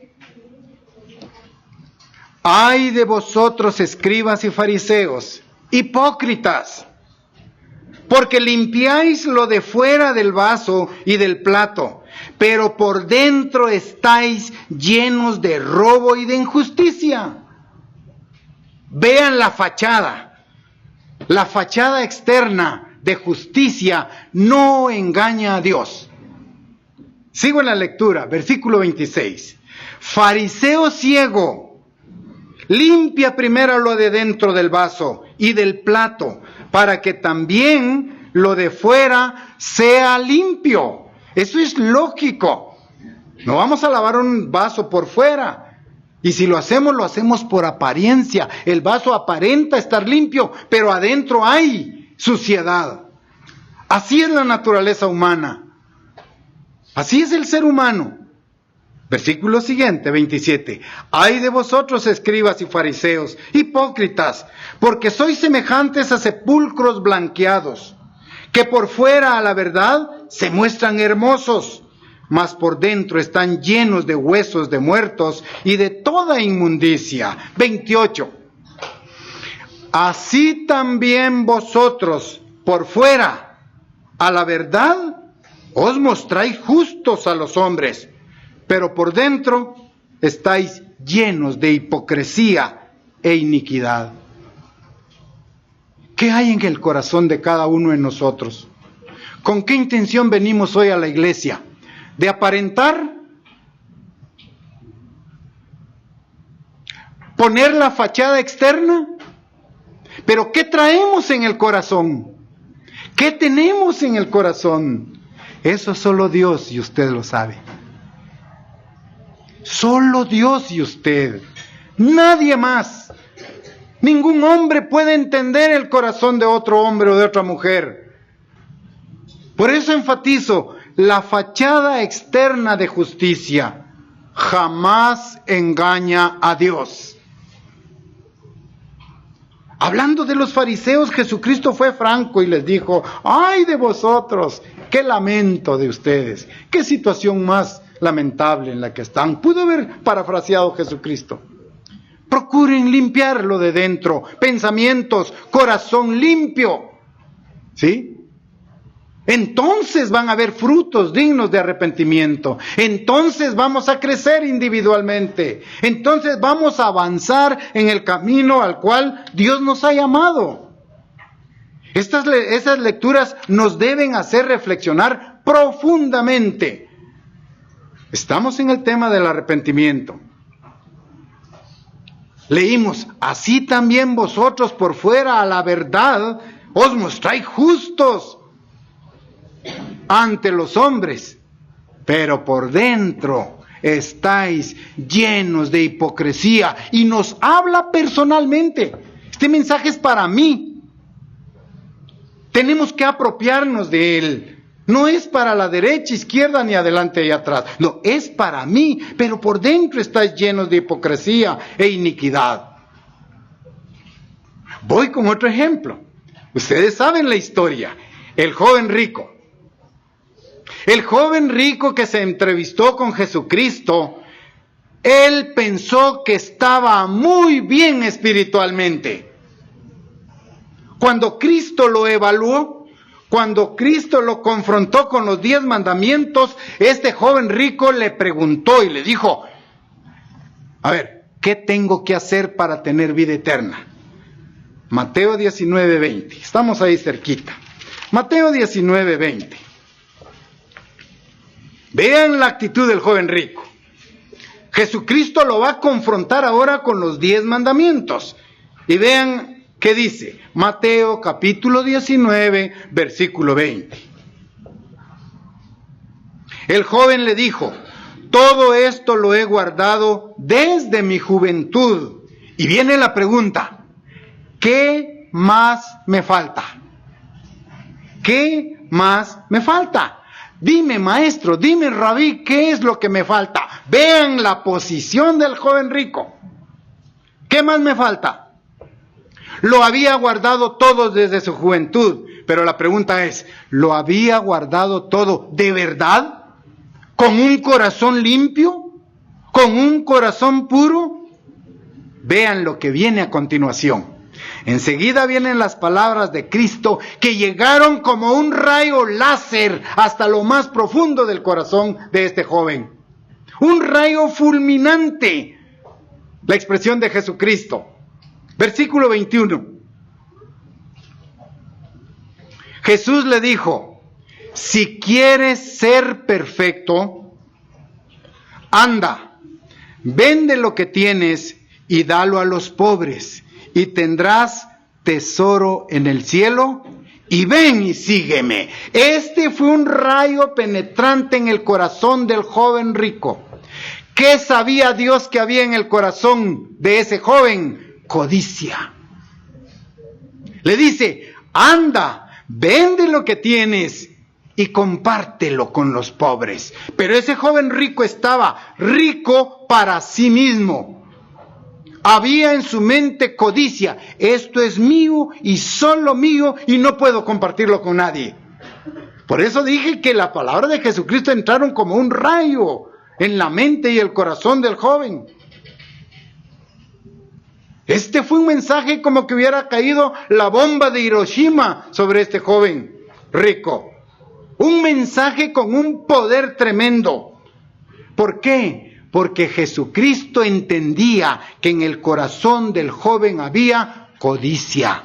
¡ay de vosotros, escribas y fariseos, hipócritas! Porque limpiáis lo de fuera del vaso y del plato, pero por dentro estáis llenos de robo y de injusticia. Vean la fachada externa de justicia no engaña a Dios. Sigo en la lectura, versículo 26. Fariseo ciego, limpia primero lo de dentro del vaso y del plato, para que también lo de fuera sea limpio. Eso es lógico. No vamos a lavar un vaso por fuera. Y si lo hacemos por apariencia. El vaso aparenta estar limpio, pero adentro hay suciedad. Así es la naturaleza humana. Así es el ser humano. Versículo siguiente, 27. ¡ay de vosotros, escribas y fariseos, hipócritas! Porque sois semejantes a sepulcros blanqueados, que por fuera a la verdad se muestran hermosos, mas por dentro están llenos de huesos de muertos y de toda inmundicia. 28. Así también vosotros por fuera a la verdad os mostráis justos a los hombres, pero por dentro estáis llenos de hipocresía e iniquidad. ¿Qué hay en el corazón de cada uno de nosotros? ¿Con qué intención venimos hoy a la iglesia? ¿De aparentar? ¿Poner la fachada externa? ¿Pero qué traemos en el corazón? ¿Qué tenemos en el corazón? Eso solo Dios y usted lo sabe. Solo Dios y usted. Nadie más. Ningún hombre puede entender el corazón de otro hombre o de otra mujer. Por eso enfatizo, la fachada externa de justicia jamás engaña a Dios. Hablando de los fariseos, Jesucristo fue franco y les dijo: ¡ay de vosotros! ¡Qué lamento de ustedes! ¡Qué situación más lamentable en la que están! Pudo haber parafraseado Jesucristo. Procuren limpiarlo de dentro. Pensamientos, corazón limpio. ¿Sí? Entonces van a haber frutos dignos de arrepentimiento. Entonces vamos a crecer individualmente. Entonces vamos a avanzar en el camino al cual Dios nos ha llamado. Esas lecturas nos deben hacer reflexionar profundamente. Estamos en el tema del arrepentimiento. Leímos, así también vosotros por fuera a la verdad os mostráis justos ante los hombres, pero por dentro estáis llenos de hipocresía. Y nos habla personalmente. Este mensaje es para mí. Tenemos que apropiarnos de él. No es para la derecha, izquierda, ni adelante y atrás. No, es para mí, pero por dentro estáis llenos de hipocresía e iniquidad. Voy con otro ejemplo. Ustedes saben la historia. El joven rico. El joven rico que se entrevistó con Jesucristo, él pensó que estaba muy bien espiritualmente. Cuando Cristo lo evaluó, cuando Cristo lo confrontó con los 10 mandamientos, este joven rico le preguntó y le dijo, a ver, ¿qué tengo que hacer para tener vida eterna? Mateo 19:20, estamos ahí cerquita. Mateo 19:20. Vean la actitud del joven rico. Jesucristo lo va a confrontar ahora con los 10 mandamientos. Y vean qué dice. Mateo capítulo 19, versículo 20. El joven le dijo, todo esto lo he guardado desde mi juventud. Y viene la pregunta, ¿qué más me falta? ¿Qué más me falta? Dime, maestro, dime, rabí, ¿qué es lo que me falta? Vean la posición del joven rico. ¿Qué más me falta? Lo había guardado todo desde su juventud, pero la pregunta es, ¿lo había guardado todo de verdad? ¿Con un corazón limpio? ¿Con un corazón puro? Vean lo que viene a continuación. Enseguida vienen las palabras de Cristo que llegaron como un rayo láser hasta lo más profundo del corazón de este joven. Un rayo fulminante. La expresión de Jesucristo. Versículo 21. Jesús le dijo, si quieres ser perfecto, anda, vende lo que tienes y dalo a los pobres, y tendrás tesoro en el cielo, y ven y sígueme. Este fue un rayo penetrante en el corazón del joven rico. ¿Qué sabía Dios que había en el corazón de ese joven? Codicia. Le dice, anda, vende lo que tienes y compártelo con los pobres. Pero ese joven rico estaba rico para sí mismo. Había en su mente codicia. Esto es mío y solo mío y no puedo compartirlo con nadie. Por eso dije que la palabra de Jesucristo entraron como un rayo en la mente y el corazón del joven. Este fue un mensaje como que hubiera caído la bomba de Hiroshima sobre este joven rico. Un mensaje con un poder tremendo. ¿Por qué? Porque Jesucristo entendía que en el corazón del joven había codicia.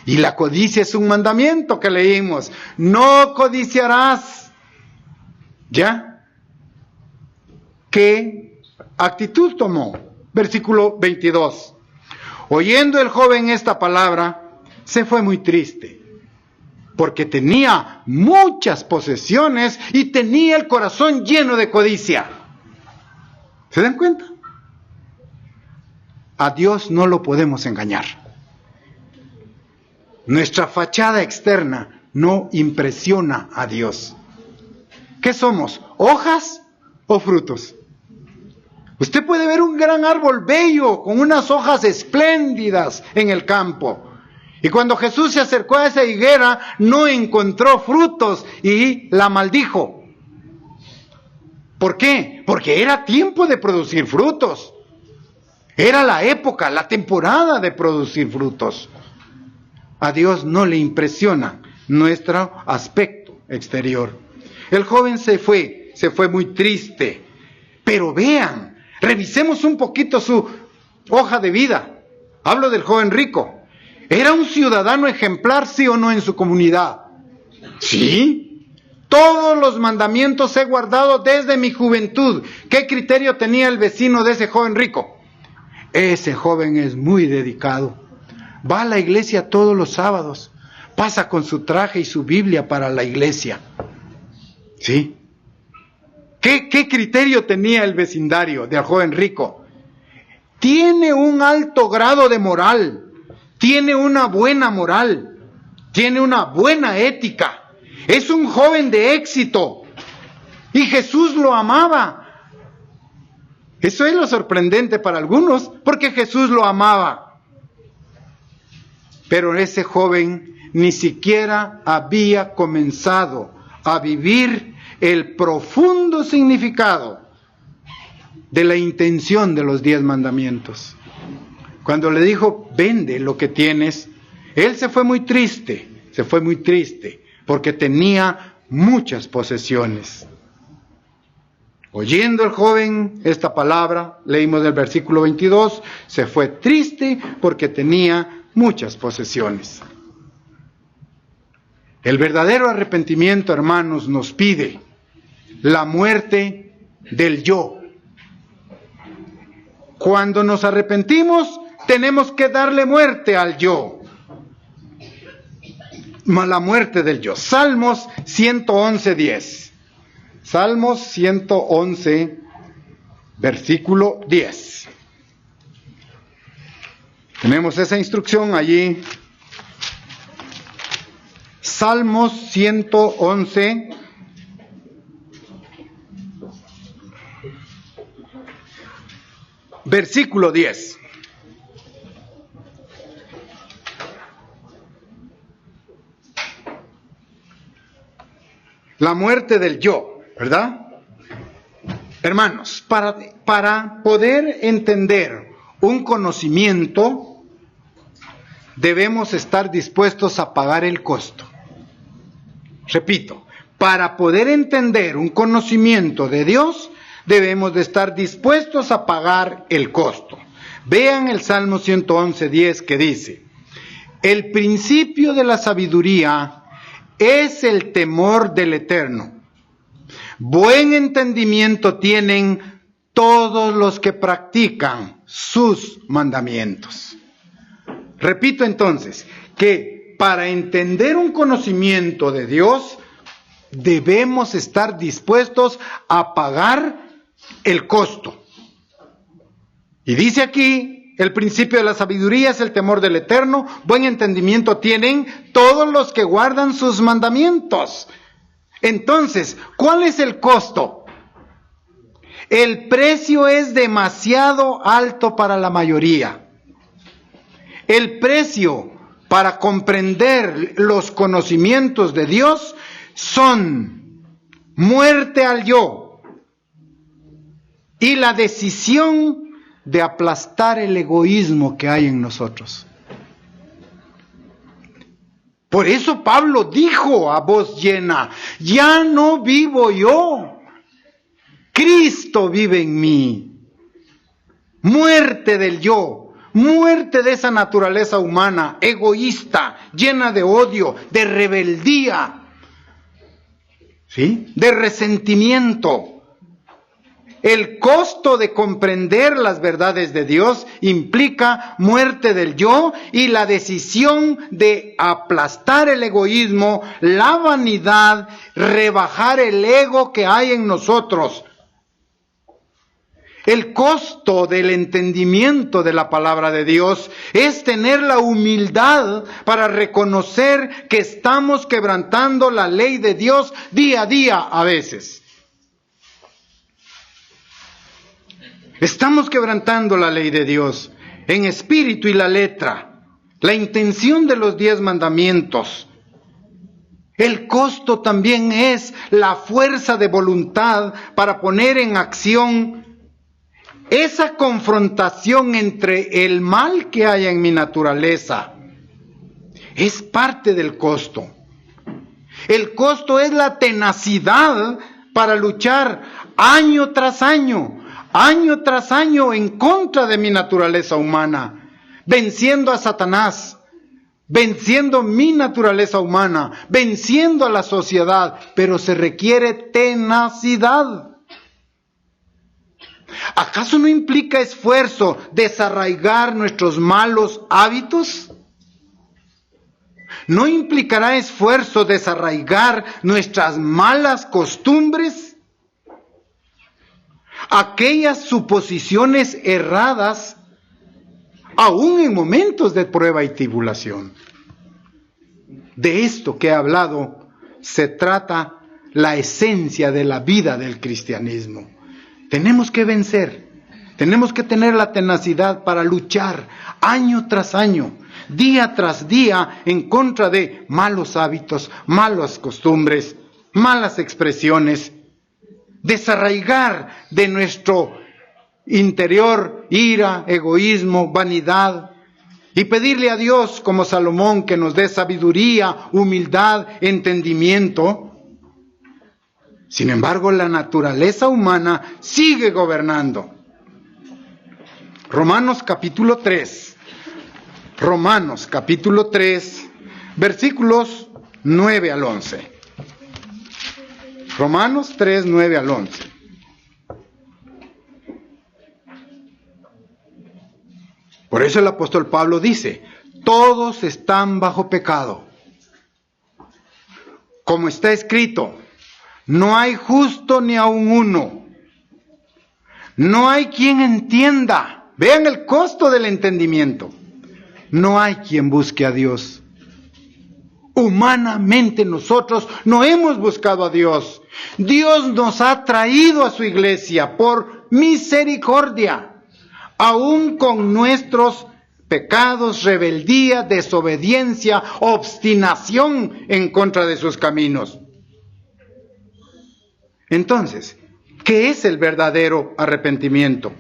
Y la codicia es un mandamiento que leímos. No codiciarás. ¿Ya? ¿Qué actitud tomó? Versículo 22. Oyendo el joven esta palabra, se fue muy triste, porque tenía muchas posesiones y tenía el corazón lleno de codicia. ¿Se dan cuenta? A Dios no lo podemos engañar. Nuestra fachada externa no impresiona a Dios. ¿Qué somos? ¿Hojas o frutos? Usted puede ver un gran árbol bello con unas hojas espléndidas en el campo. Y cuando Jesús se acercó a esa higuera, no encontró frutos y la maldijo. ¿Por qué? Porque era tiempo de producir frutos. Era la época, la temporada de producir frutos. A Dios no le impresiona nuestro aspecto exterior. El joven se fue muy triste. Pero vean, revisemos un poquito su hoja de vida. Hablo del joven rico. ¿Era un ciudadano ejemplar, sí o no, en su comunidad? Sí. Todos los mandamientos he guardado desde mi juventud. ¿Qué criterio tenía el vecino de ese joven rico? Ese joven es muy dedicado. Va a la iglesia todos los sábados. Pasa con su traje y su Biblia para la iglesia. ¿Sí? ¿Qué criterio tenía el vecindario del joven rico? Tiene un alto grado de moral. Tiene una buena moral. Tiene una buena ética. Es un joven de éxito. Y Jesús lo amaba. Eso es lo sorprendente para algunos, porque Jesús lo amaba. Pero ese joven ni siquiera había comenzado a vivir el profundo significado de la intención de los 10 mandamientos. Cuando le dijo, vende lo que tienes, él se fue muy triste, porque tenía muchas posesiones. Oyendo el joven esta palabra, leímos del versículo 22, se fue triste porque tenía muchas posesiones. El verdadero arrepentimiento, hermanos, nos pide la muerte del yo. Cuando nos arrepentimos, tenemos que darle muerte al yo. La muerte del yo. Salmos 111:10. Salmos 111, versículo 10. Tenemos esa instrucción allí. Salmos 111, versículo 10. La muerte del yo, ¿verdad? Hermanos, para poder entender un conocimiento, debemos estar dispuestos a pagar el costo. Repito, para poder entender un conocimiento de Dios, debemos de estar dispuestos a pagar el costo. Vean el Salmo 111:10 que dice, el principio de la sabiduría es el temor del Eterno. Buen entendimiento tienen todos los que practican sus mandamientos. Repito entonces, que para entender un conocimiento de Dios, debemos estar dispuestos a pagar el costo. Y dice aquí, el principio de la sabiduría es el temor del Eterno, buen entendimiento tienen todos los que guardan sus mandamientos. Entonces, ¿cuál es el costo? El precio es demasiado alto para la mayoría. El precio para comprender los conocimientos de Dios son muerte al yo y la decisión de aplastar el egoísmo que hay en nosotros. Por eso Pablo dijo a voz llena, ya no vivo yo, Cristo vive en mí. Muerte del yo, muerte de esa naturaleza humana, egoísta, llena de odio, de rebeldía, ¿sí? De resentimiento. El costo de comprender las verdades de Dios implica muerte del yo y la decisión de aplastar el egoísmo, la vanidad, rebajar el ego que hay en nosotros. El costo del entendimiento de la palabra de Dios es tener la humildad para reconocer que estamos quebrantando la ley de Dios día a día a veces. Estamos quebrantando la ley de Dios en espíritu y la letra, la intención de los 10 mandamientos. El costo también es la fuerza de voluntad para poner en acción esa confrontación entre el mal que hay en mi naturaleza es parte del costo. El costo es la tenacidad para luchar año tras año en contra de mi naturaleza humana, venciendo a Satanás, venciendo mi naturaleza humana, venciendo a la sociedad, pero se requiere tenacidad. ¿Acaso no implica esfuerzo desarraigar nuestros malos hábitos? ¿No implicará esfuerzo desarraigar nuestras malas costumbres? Aquellas suposiciones erradas, aún en momentos de prueba y tribulación. De esto que he hablado se trata la esencia de la vida del cristianismo. Tenemos que vencer, tenemos que tener la tenacidad para luchar año tras año, día tras día, en contra de malos hábitos, malas costumbres, malas expresiones, desarraigar de nuestro interior ira, egoísmo, vanidad, y pedirle a Dios, como Salomón, que nos dé sabiduría, humildad, entendimiento. Sin embargo, la naturaleza humana sigue gobernando. Romanos capítulo 3, versículos 9 al 11. Romanos 3, 9 al 11. Por eso el apóstol Pablo dice, todos están bajo pecado. Como está escrito, no hay justo ni aun uno. No hay quien entienda. Vean el costo del entendimiento. No hay quien busque a Dios. Humanamente nosotros no hemos buscado a Dios. Dios nos ha traído a su iglesia por misericordia, aún con nuestros pecados, rebeldía, desobediencia, obstinación en contra de sus caminos. Entonces, ¿qué es el verdadero arrepentimiento?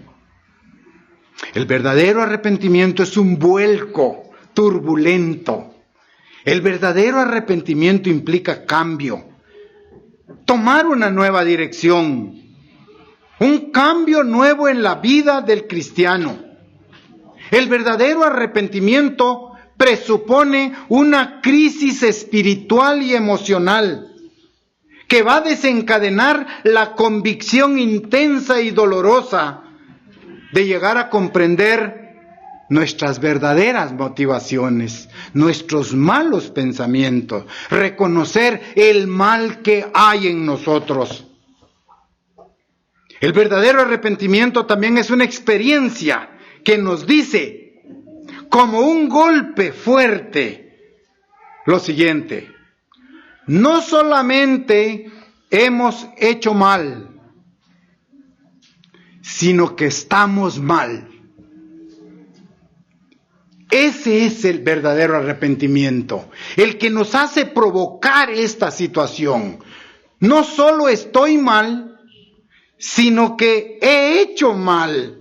El verdadero arrepentimiento es un vuelco turbulento. El verdadero arrepentimiento implica cambio, tomar una nueva dirección, un cambio nuevo en la vida del cristiano. El verdadero arrepentimiento presupone una crisis espiritual y emocional que va a desencadenar la convicción intensa y dolorosa de llegar a comprender nuestras verdaderas motivaciones, nuestros malos pensamientos, reconocer el mal que hay en nosotros. El verdadero arrepentimiento también es una experiencia que nos dice, como un golpe fuerte, lo siguiente: no solamente hemos hecho mal, sino que estamos mal. Ese es el verdadero arrepentimiento, el que nos hace provocar esta situación. No solo estoy mal, sino que he hecho mal.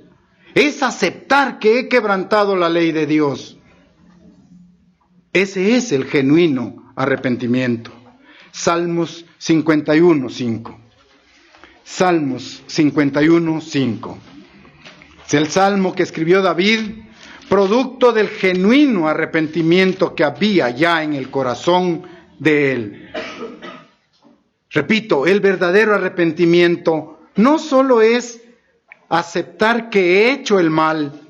Es aceptar que he quebrantado la ley de Dios. Ese es el genuino arrepentimiento. Salmos 51:5. Salmos 51:5. Es el salmo que escribió David, producto del genuino arrepentimiento que había ya en el corazón de él. Repito, el verdadero arrepentimiento no solo es aceptar que he hecho el mal,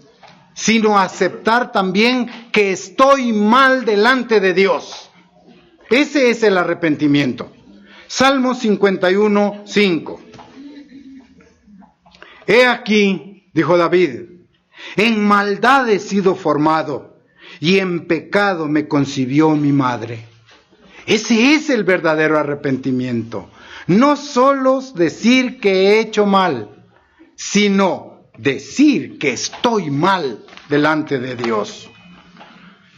sino aceptar también que estoy mal delante de Dios. Ese es el arrepentimiento. Salmo 51:5. He aquí, dijo David, en maldad he sido formado, y en pecado me concibió mi madre. Ese es el verdadero arrepentimiento. No solo decir que he hecho mal, sino decir que estoy mal delante de Dios.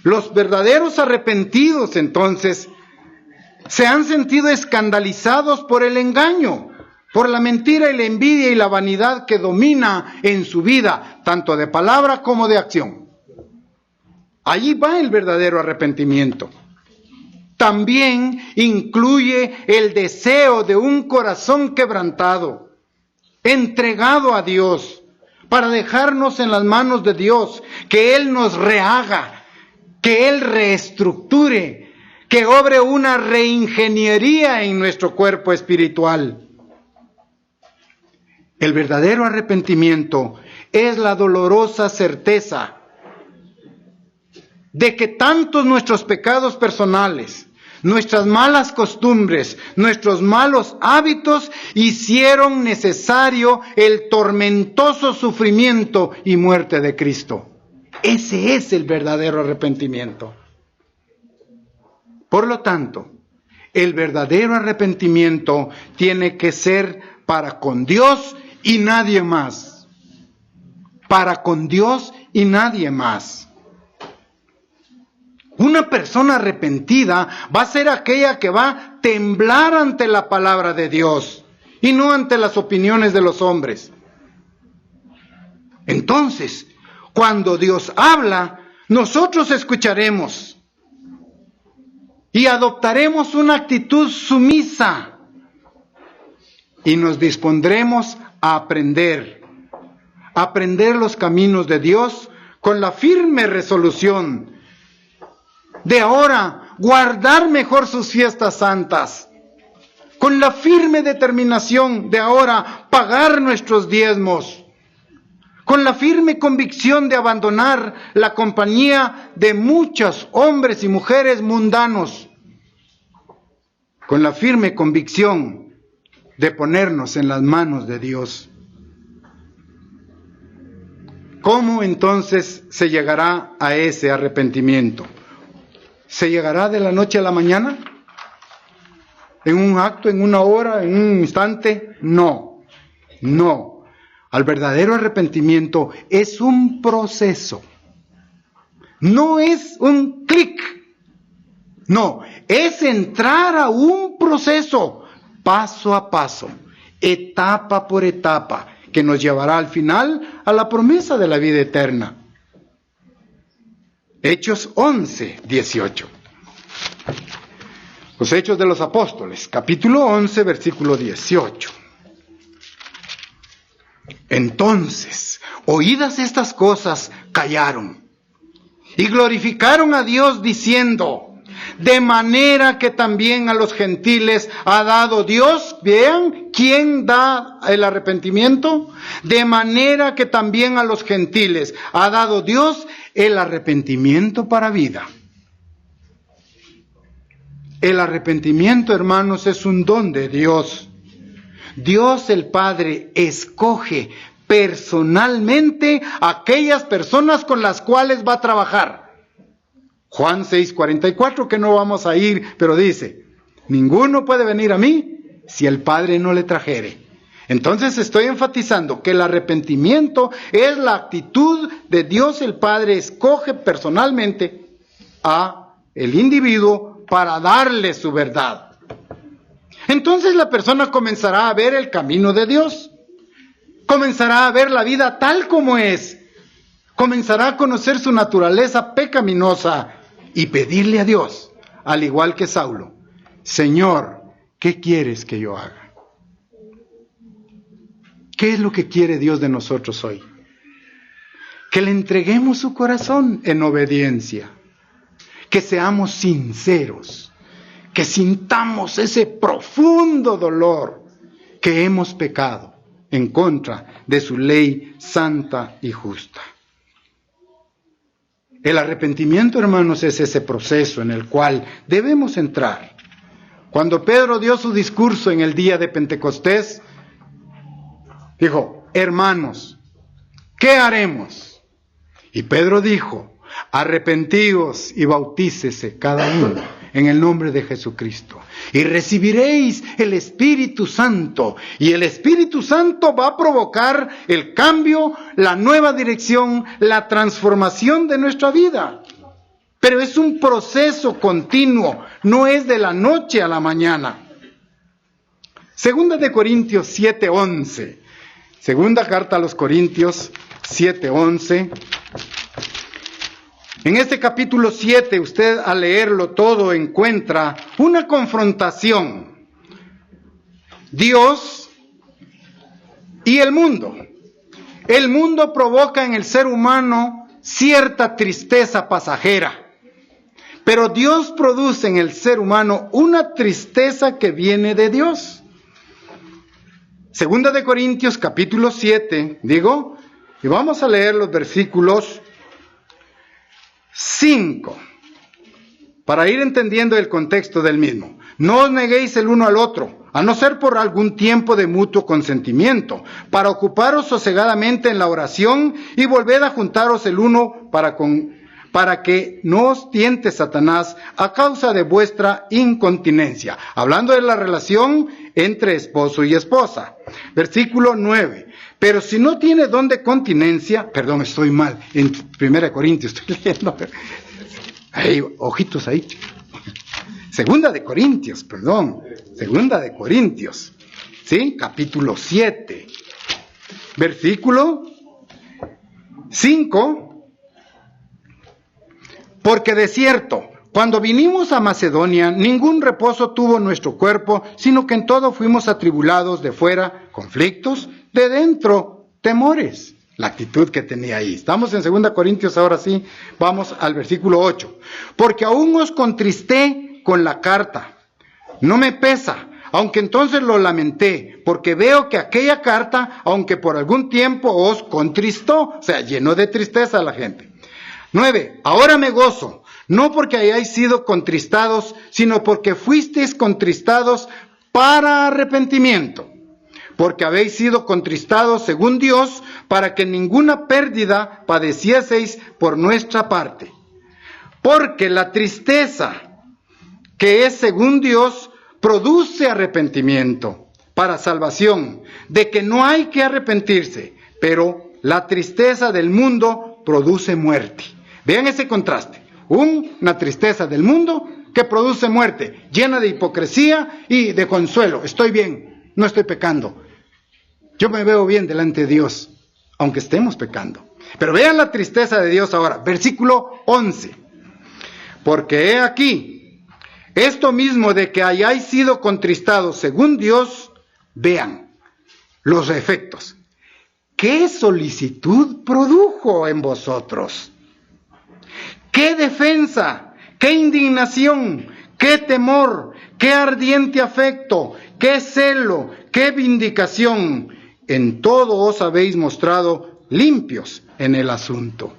Los verdaderos arrepentidos, entonces, se han sentido escandalizados por el engaño, por la mentira y la envidia y la vanidad que domina en su vida, tanto de palabra como de acción. Allí va el verdadero arrepentimiento. También incluye el deseo de un corazón quebrantado, entregado a Dios, para dejarnos en las manos de Dios, que Él nos rehaga, que Él reestructure, que obre una reingeniería en nuestro cuerpo espiritual. El verdadero arrepentimiento es la dolorosa certeza de que tantos nuestros pecados personales, nuestras malas costumbres, nuestros malos hábitos hicieron necesario el tormentoso sufrimiento y muerte de Cristo. Ese es el verdadero arrepentimiento. Por lo tanto, el verdadero arrepentimiento tiene que ser para con Dios y nadie más. Para con Dios y nadie más. Una persona arrepentida va a ser aquella que va a temblar ante la palabra de Dios y no ante las opiniones de los hombres. Entonces, cuando Dios habla, nosotros escucharemos y adoptaremos una actitud sumisa y nos dispondremos a aprender los caminos de Dios con la firme resolución de ahora guardar mejor sus fiestas santas, con la firme determinación de ahora pagar nuestros diezmos, con la firme convicción de abandonar la compañía de muchos hombres y mujeres mundanos, con la firme convicción de ponernos en las manos de Dios. ¿Cómo entonces se llegará a ese arrepentimiento? ¿Se llegará de la noche a la mañana? ¿En un acto, en una hora, en un instante? No, no. Al verdadero arrepentimiento es un proceso. No es un clic. No, es entrar a un proceso, paso a paso, etapa por etapa, que nos llevará al final a la promesa de la vida eterna. Hechos 11, 18. Los Hechos de los Apóstoles, capítulo 11, versículo 18. Entonces, oídas estas cosas, callaron y glorificaron a Dios diciendo: de manera que también a los gentiles ha dado Dios. Vean, ¿quién da el arrepentimiento? De manera que también a los gentiles ha dado Dios el arrepentimiento para vida. El arrepentimiento, hermanos, es un don de Dios. Dios el Padre escoge personalmente a aquellas personas con las cuales va a trabajar. Juan 6:44, que no vamos a ir, pero dice: ninguno puede venir a mí si el Padre no le trajere. Entonces estoy enfatizando que el arrepentimiento es la actitud de Dios el Padre, escoge personalmente a el individuo para darle su verdad. Entonces la persona comenzará a ver el camino de Dios, comenzará a ver la vida tal como es, comenzará a conocer su naturaleza pecaminosa y pedirle a Dios, al igual que Saulo: Señor, ¿qué quieres que yo haga? ¿Qué es lo que quiere Dios de nosotros hoy? Que le entreguemos su corazón en obediencia, que seamos sinceros, que sintamos ese profundo dolor que hemos pecado en contra de su ley santa y justa. El arrepentimiento, hermanos, es ese proceso en el cual debemos entrar. Cuando Pedro dio su discurso en el día de Pentecostés, dijo: hermanos, ¿qué haremos? Y Pedro dijo: arrepentíos y bautícese cada uno en el nombre de Jesucristo, y recibiréis el Espíritu Santo. Y el Espíritu Santo va a provocar el cambio, la nueva dirección, la transformación de nuestra vida. Pero es un proceso continuo, no es de la noche a la mañana. Segunda de Corintios 7:11. Segunda carta a los Corintios 7:11. En este capítulo 7, usted al leerlo todo encuentra una confrontación. Dios y el mundo. El mundo provoca en el ser humano cierta tristeza pasajera, pero Dios produce en el ser humano una tristeza que viene de Dios. Segunda de Corintios capítulo 7, y vamos a leer los versículos 5, para ir entendiendo el contexto del mismo. No os neguéis el uno al otro, a no ser por algún tiempo de mutuo consentimiento, para ocuparos sosegadamente en la oración y volved a juntaros el uno para que no os tiente Satanás a causa de vuestra incontinencia. Hablando de la relación entre esposo y esposa. Versículo 9. Pero si no tiene don de continencia, perdón, estoy mal, en 1 Corintios estoy leyendo. Ahí, ojitos ahí. Segunda de Corintios, ¿sí? Capítulo 7, versículo 5. Porque de cierto, cuando vinimos a Macedonia, ningún reposo tuvo nuestro cuerpo, sino que en todo fuimos atribulados de fuera, conflictos, de dentro, temores. La actitud que tenía ahí. Estamos en 2 Corintios, ahora sí, vamos al versículo 8. Porque aún os contristé con la carta. No me pesa, aunque entonces lo lamenté, porque veo que aquella carta, aunque por algún tiempo os contristó, o sea, llenó de tristeza a la gente. 9. Ahora me gozo, no porque hayáis sido contristados, sino porque fuisteis contristados para arrepentimiento. Porque habéis sido contristados según Dios, para que ninguna pérdida padecieseis por nuestra parte. Porque la tristeza, que es según Dios, produce arrepentimiento para salvación, de que no hay que arrepentirse, pero la tristeza del mundo produce muerte. Vean ese contraste, una tristeza del mundo que produce muerte, llena de hipocresía y de consuelo. Estoy bien, no estoy pecando. Yo me veo bien delante de Dios, aunque estemos pecando. Pero vean la tristeza de Dios ahora, versículo 11. Porque he aquí, esto mismo de que hayáis sido contristados según Dios, vean los efectos. ¿Qué solicitud produjo en vosotros? ¿Qué defensa? ¿Qué indignación? ¿Qué temor? ¿Qué ardiente afecto? ¿Qué celo? ¿Qué vindicación? En todo os habéis mostrado limpios en el asunto.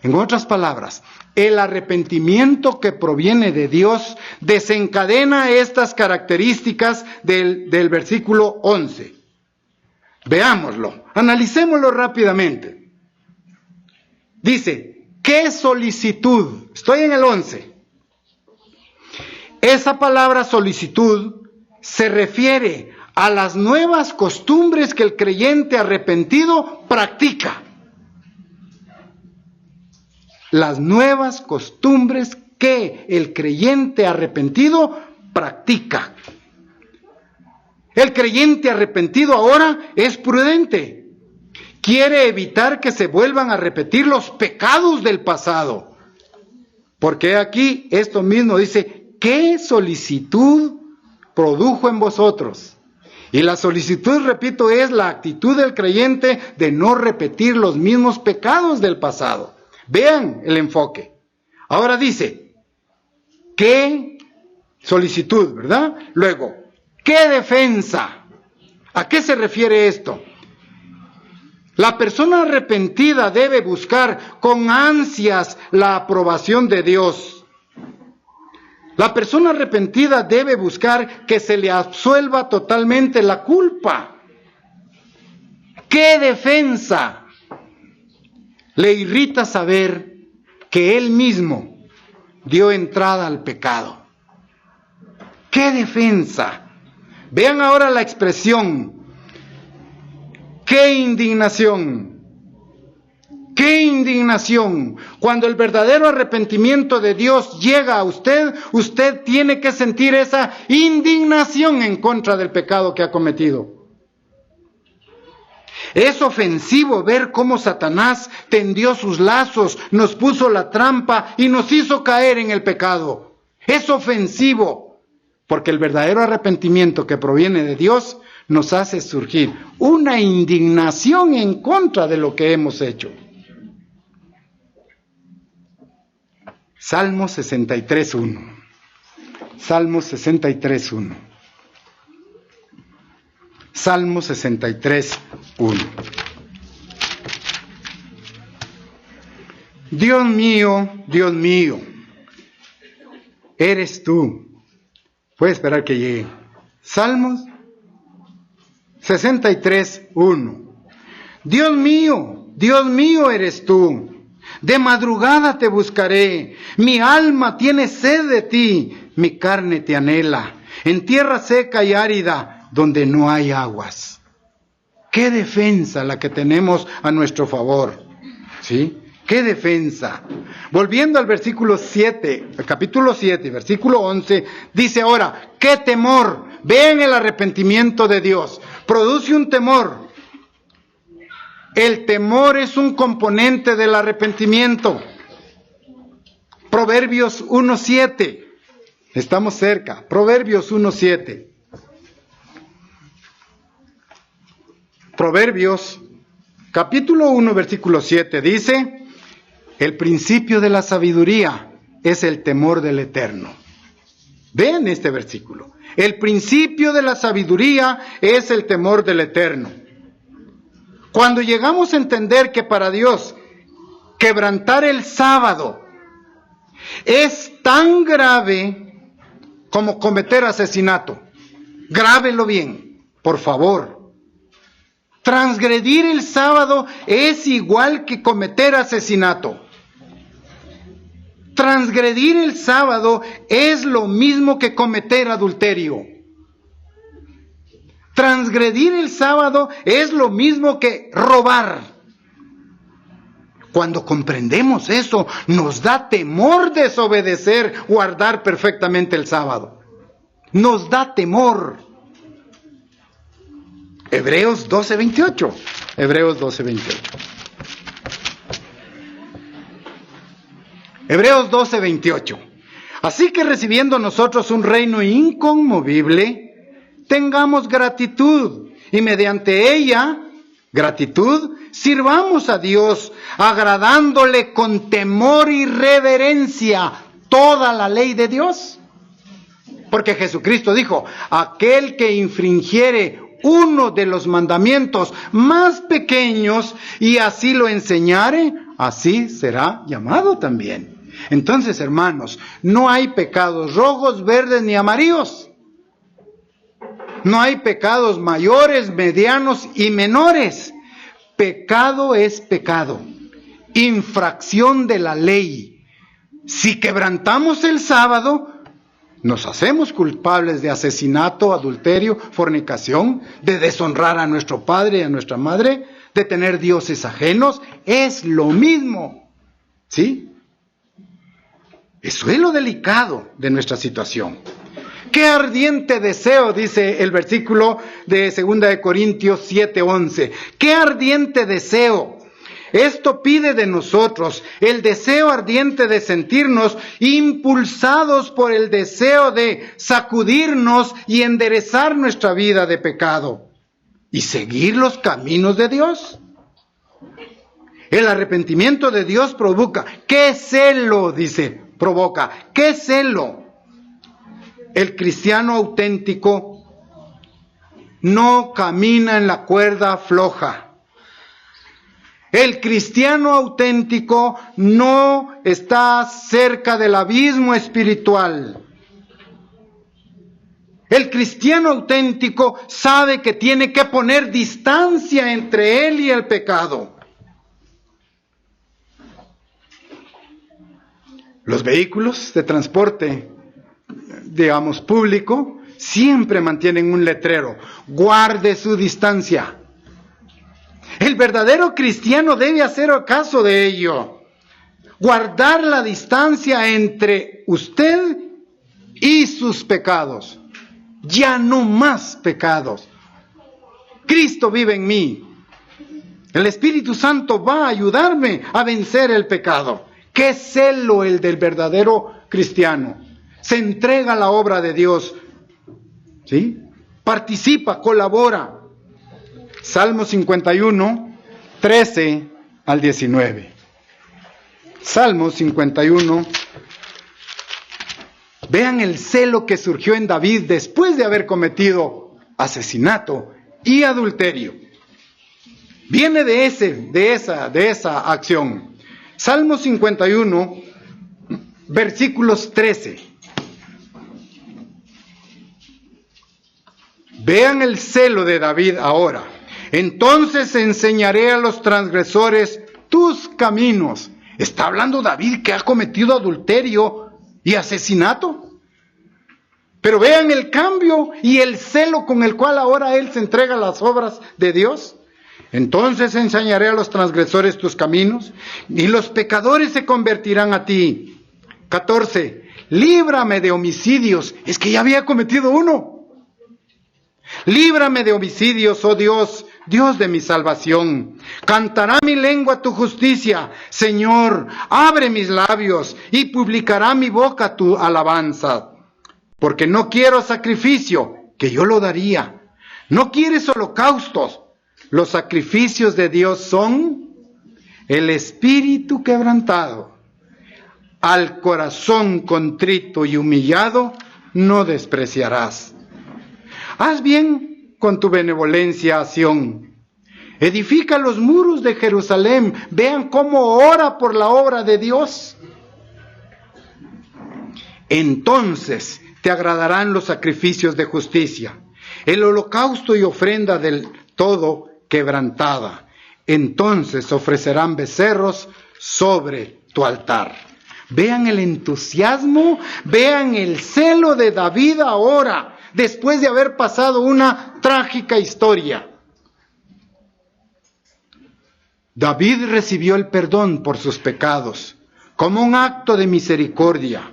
En otras palabras, el arrepentimiento que proviene de Dios desencadena estas características del versículo 11. Veámoslo, analicémoslo rápidamente. Dice, ¿qué solicitud? Estoy en el 11. Esa palabra solicitud se refiere a las nuevas costumbres que el creyente arrepentido practica. Las nuevas costumbres que el creyente arrepentido practica. El creyente arrepentido ahora es prudente. Quiere evitar que se vuelvan a repetir los pecados del pasado. Porque aquí esto mismo dice, ¿qué solicitud produjo en vosotros? Y la solicitud, repito, es la actitud del creyente de no repetir los mismos pecados del pasado. Vean el enfoque. Ahora dice, ¿qué solicitud, verdad? Luego, ¿qué defensa? ¿A qué se refiere esto? La persona arrepentida debe buscar con ansias la aprobación de Dios. La persona arrepentida debe buscar que se le absuelva totalmente la culpa. ¿Qué defensa? Le irrita saber que él mismo dio entrada al pecado. ¿Qué defensa? Vean ahora la expresión. ¿Qué indignación? ¡Qué indignación! Cuando el verdadero arrepentimiento de Dios llega a usted, usted tiene que sentir esa indignación en contra del pecado que ha cometido. Es ofensivo ver cómo Satanás tendió sus lazos, nos puso la trampa y nos hizo caer en el pecado. Es ofensivo, porque el verdadero arrepentimiento que proviene de Dios nos hace surgir una indignación en contra de lo que hemos hecho. Salmo 63:1. Salmo 63:1. Salmo 63:1. Dios mío, eres tú. Puede esperar que llegue. Salmos 63:1. Dios mío eres tú. De madrugada te buscaré, mi alma tiene sed de ti, mi carne te anhela, en tierra seca y árida, donde no hay aguas. ¡Qué defensa la que tenemos a nuestro favor! ¿Sí? ¡Qué defensa! Volviendo al versículo 7, el capítulo 7, versículo 11, dice ahora, ¡qué temor! Vean el arrepentimiento de Dios, produce un temor. El temor es un componente del arrepentimiento. Proverbios 1:7. Estamos cerca. Proverbios 1:7. Proverbios, capítulo 1, versículo 7, dice, el principio de la sabiduría es el temor del Eterno. Vean este versículo. El principio de la sabiduría es el temor del Eterno. Cuando llegamos a entender que para Dios quebrantar el sábado es tan grave como cometer asesinato, grábelo bien, por favor. Transgredir el sábado es igual que cometer asesinato. Transgredir el sábado es lo mismo que cometer adulterio. Transgredir el sábado es lo mismo que robar. Cuando comprendemos eso, nos da temor desobedecer, guardar perfectamente el sábado. Nos da temor. Hebreos 12:28. Hebreos 12:28. Hebreos 12:28. Así que recibiendo nosotros un reino inconmovible, tengamos gratitud y mediante ella, gratitud, sirvamos a Dios, agradándole con temor y reverencia toda la ley de Dios. Porque Jesucristo dijo, aquel que infringiere uno de los mandamientos más pequeños y así lo enseñare, así será llamado también. Entonces, hermanos, no hay pecados rojos, verdes ni amarillos. No hay pecados mayores, medianos y menores. Pecado es pecado. Infracción de la ley. Si quebrantamos el sábado, nos hacemos culpables de asesinato, adulterio, fornicación, de deshonrar a nuestro padre y a nuestra madre, de tener dioses ajenos. Es lo mismo. ¿Sí? Eso es lo delicado de nuestra situación. ¡Qué ardiente deseo!, dice el versículo de 2 de Corintios 7:11. ¡Qué ardiente deseo! Esto pide de nosotros el deseo ardiente de sentirnos impulsados por el deseo de sacudirnos y enderezar nuestra vida de pecado y seguir los caminos de Dios. El arrepentimiento de Dios provoca. ¡Qué celo!, dice, provoca. ¡Qué celo! El cristiano auténtico no camina en la cuerda floja. El cristiano auténtico no está cerca del abismo espiritual. El cristiano auténtico sabe que tiene que poner distancia entre él y el pecado. Los vehículos de transporte, digamos, público, siempre mantienen un letrero: guarde su distancia. El verdadero cristiano debe hacer caso de ello. Guardar la distancia entre usted y sus pecados. Ya no más pecados. Cristo vive en mí. El Espíritu Santo va a ayudarme a vencer el pecado. ¡Qué celo el del verdadero cristiano! Se entrega a la obra de Dios. ¿Sí? Participa, colabora. Salmo 51, 13 al 19. Salmo 51. Vean el celo que surgió en David después de haber cometido asesinato y adulterio. Viene de esa acción. Salmo 51, versículos 13. Vean el celo de David ahora. Entonces enseñaré a los transgresores tus caminos. Está hablando David que ha cometido adulterio y asesinato. Pero vean el cambio y el celo con el cual ahora él se entrega a las obras de Dios. Entonces enseñaré a los transgresores tus caminos y los pecadores se convertirán a ti. 14. Líbrame de homicidios. Es que ya había cometido uno. Líbrame de homicidios, oh Dios, Dios de mi salvación. Cantará mi lengua tu justicia. Señor, abre mis labios y publicará mi boca tu alabanza. Porque no quiero sacrificio, que yo lo daría. No quieres holocaustos. Los sacrificios de Dios son el espíritu quebrantado. Al corazón contrito y humillado no despreciarás. Haz bien con tu benevolencia a Sión. Edifica los muros de Jerusalén. Vean cómo ora por la obra de Dios. Entonces te agradarán los sacrificios de justicia, el holocausto y ofrenda del todo quebrantada. Entonces ofrecerán becerros sobre tu altar. Vean el entusiasmo, vean el celo de David ahora, después de haber pasado una trágica historia. David recibió el perdón por sus pecados como un acto de misericordia.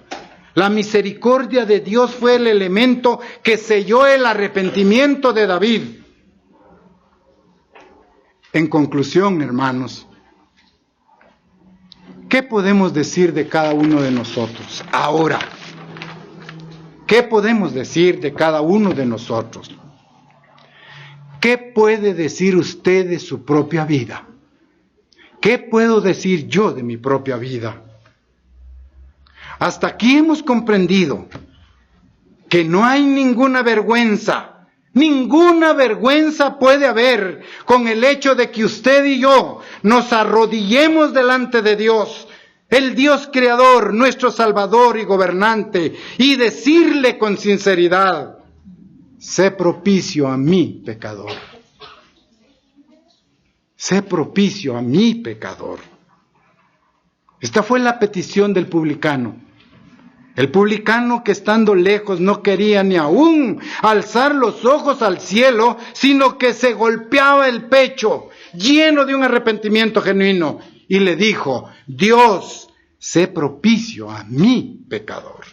La misericordia de Dios fue el elemento que selló el arrepentimiento de David. En conclusión, hermanos, ¿qué podemos decir de cada uno de nosotros ahora? ¿Qué podemos decir de cada uno de nosotros? ¿Qué puede decir usted de su propia vida? ¿Qué puedo decir yo de mi propia vida? Hasta aquí hemos comprendido que no hay ninguna vergüenza puede haber con el hecho de que usted y yo nos arrodillemos delante de Dios, el Dios creador, nuestro Salvador y gobernante, y decirle con sinceridad: sé propicio a mi pecador. Sé propicio a mi pecador. Esta fue la petición del publicano. El publicano que estando lejos no quería ni aún alzar los ojos al cielo, sino que se golpeaba el pecho, lleno de un arrepentimiento genuino, y le dijo: Dios, sé propicio a mi pecador.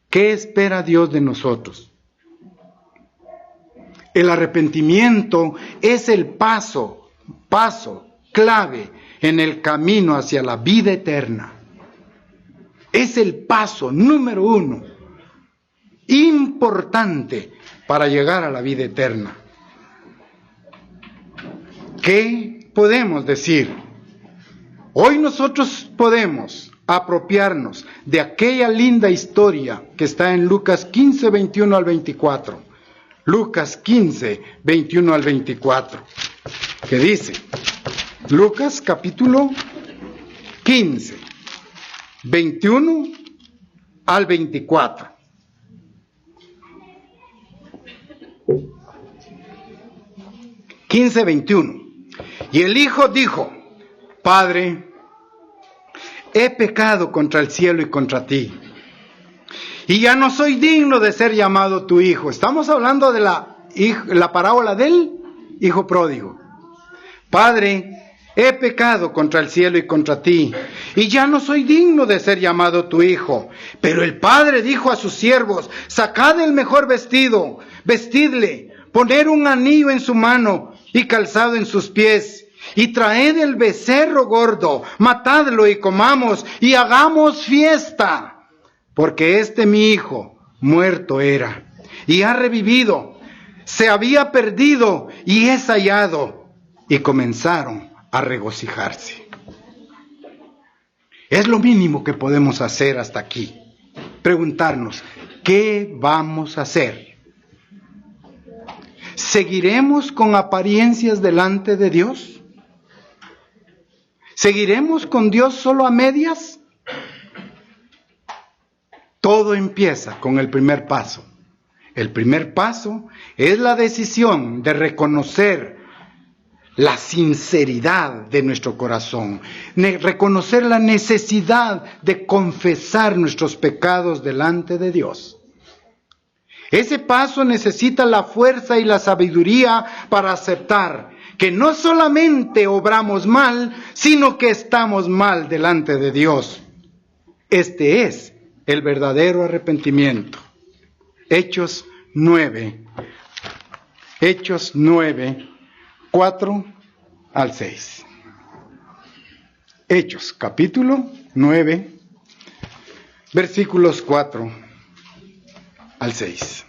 ¿Qué espera Dios de nosotros? El arrepentimiento es el paso clave en el camino hacia la vida eterna. Es el paso número 1, importante para llegar a la vida eterna. ¿Qué podemos decir? Hoy nosotros podemos apropiarnos de aquella linda historia que está en Lucas 15, 21 al 24. Lucas 15, 21 al 24. Que dice, Lucas capítulo 15, 21 al 24. Y el hijo dijo: Padre, he pecado contra el cielo y contra ti, y ya no soy digno de ser llamado tu hijo. Estamos hablando de la parábola del hijo pródigo: Padre, he pecado contra el cielo y contra ti, y ya no soy digno de ser llamado tu hijo. Pero el padre dijo a sus siervos: sacad el mejor vestido, vestidle, poned un anillo en su mano y calzado en sus pies, y traed el becerro gordo, matadlo y comamos y hagamos fiesta, porque mi hijo muerto era y ha revivido, se había perdido y es hallado. Y comenzaron a regocijarse. Es lo mínimo que podemos hacer hasta aquí. Preguntarnos, ¿qué vamos a hacer? ¿Seguiremos con apariencias delante de Dios? ¿Seguiremos con Dios solo a medias? Todo empieza con el primer paso. El primer paso es la decisión de reconocer la sinceridad de nuestro corazón, reconocer la necesidad de confesar nuestros pecados delante de Dios. Ese paso necesita la fuerza y la sabiduría para aceptar que no solamente obramos mal, sino que estamos mal delante de Dios. Este es el verdadero arrepentimiento. Hechos 9, 4 al 6. Hechos, capítulo 9, versículos 4 al 6.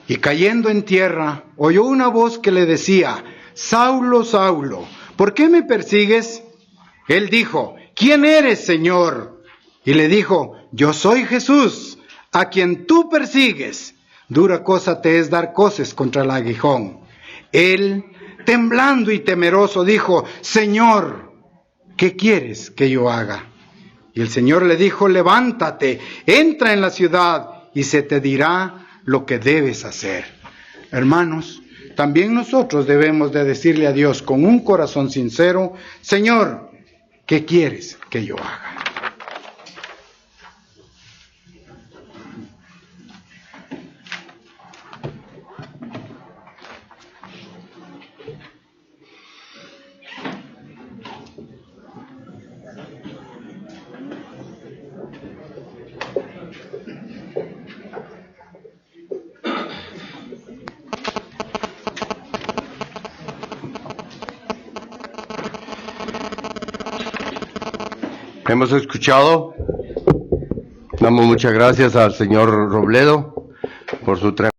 Y cayendo en tierra, oyó una voz que le decía: Saulo, Saulo, ¿por qué me persigues? Él dijo: ¿quién eres, Señor? Y le dijo: yo soy Jesús, a quien tú persigues. Dura cosa te es dar coces contra el aguijón. Él, temblando y temeroso, dijo: Señor, ¿qué quieres que yo haga? Y el Señor le dijo: levántate, entra en la ciudad y se te dirá lo que debes hacer. Hermanos, también nosotros debemos de decirle a Dios con un corazón sincero: Señor, ¿qué quieres que yo haga? Hemos escuchado, damos muchas gracias al señor Robledo por su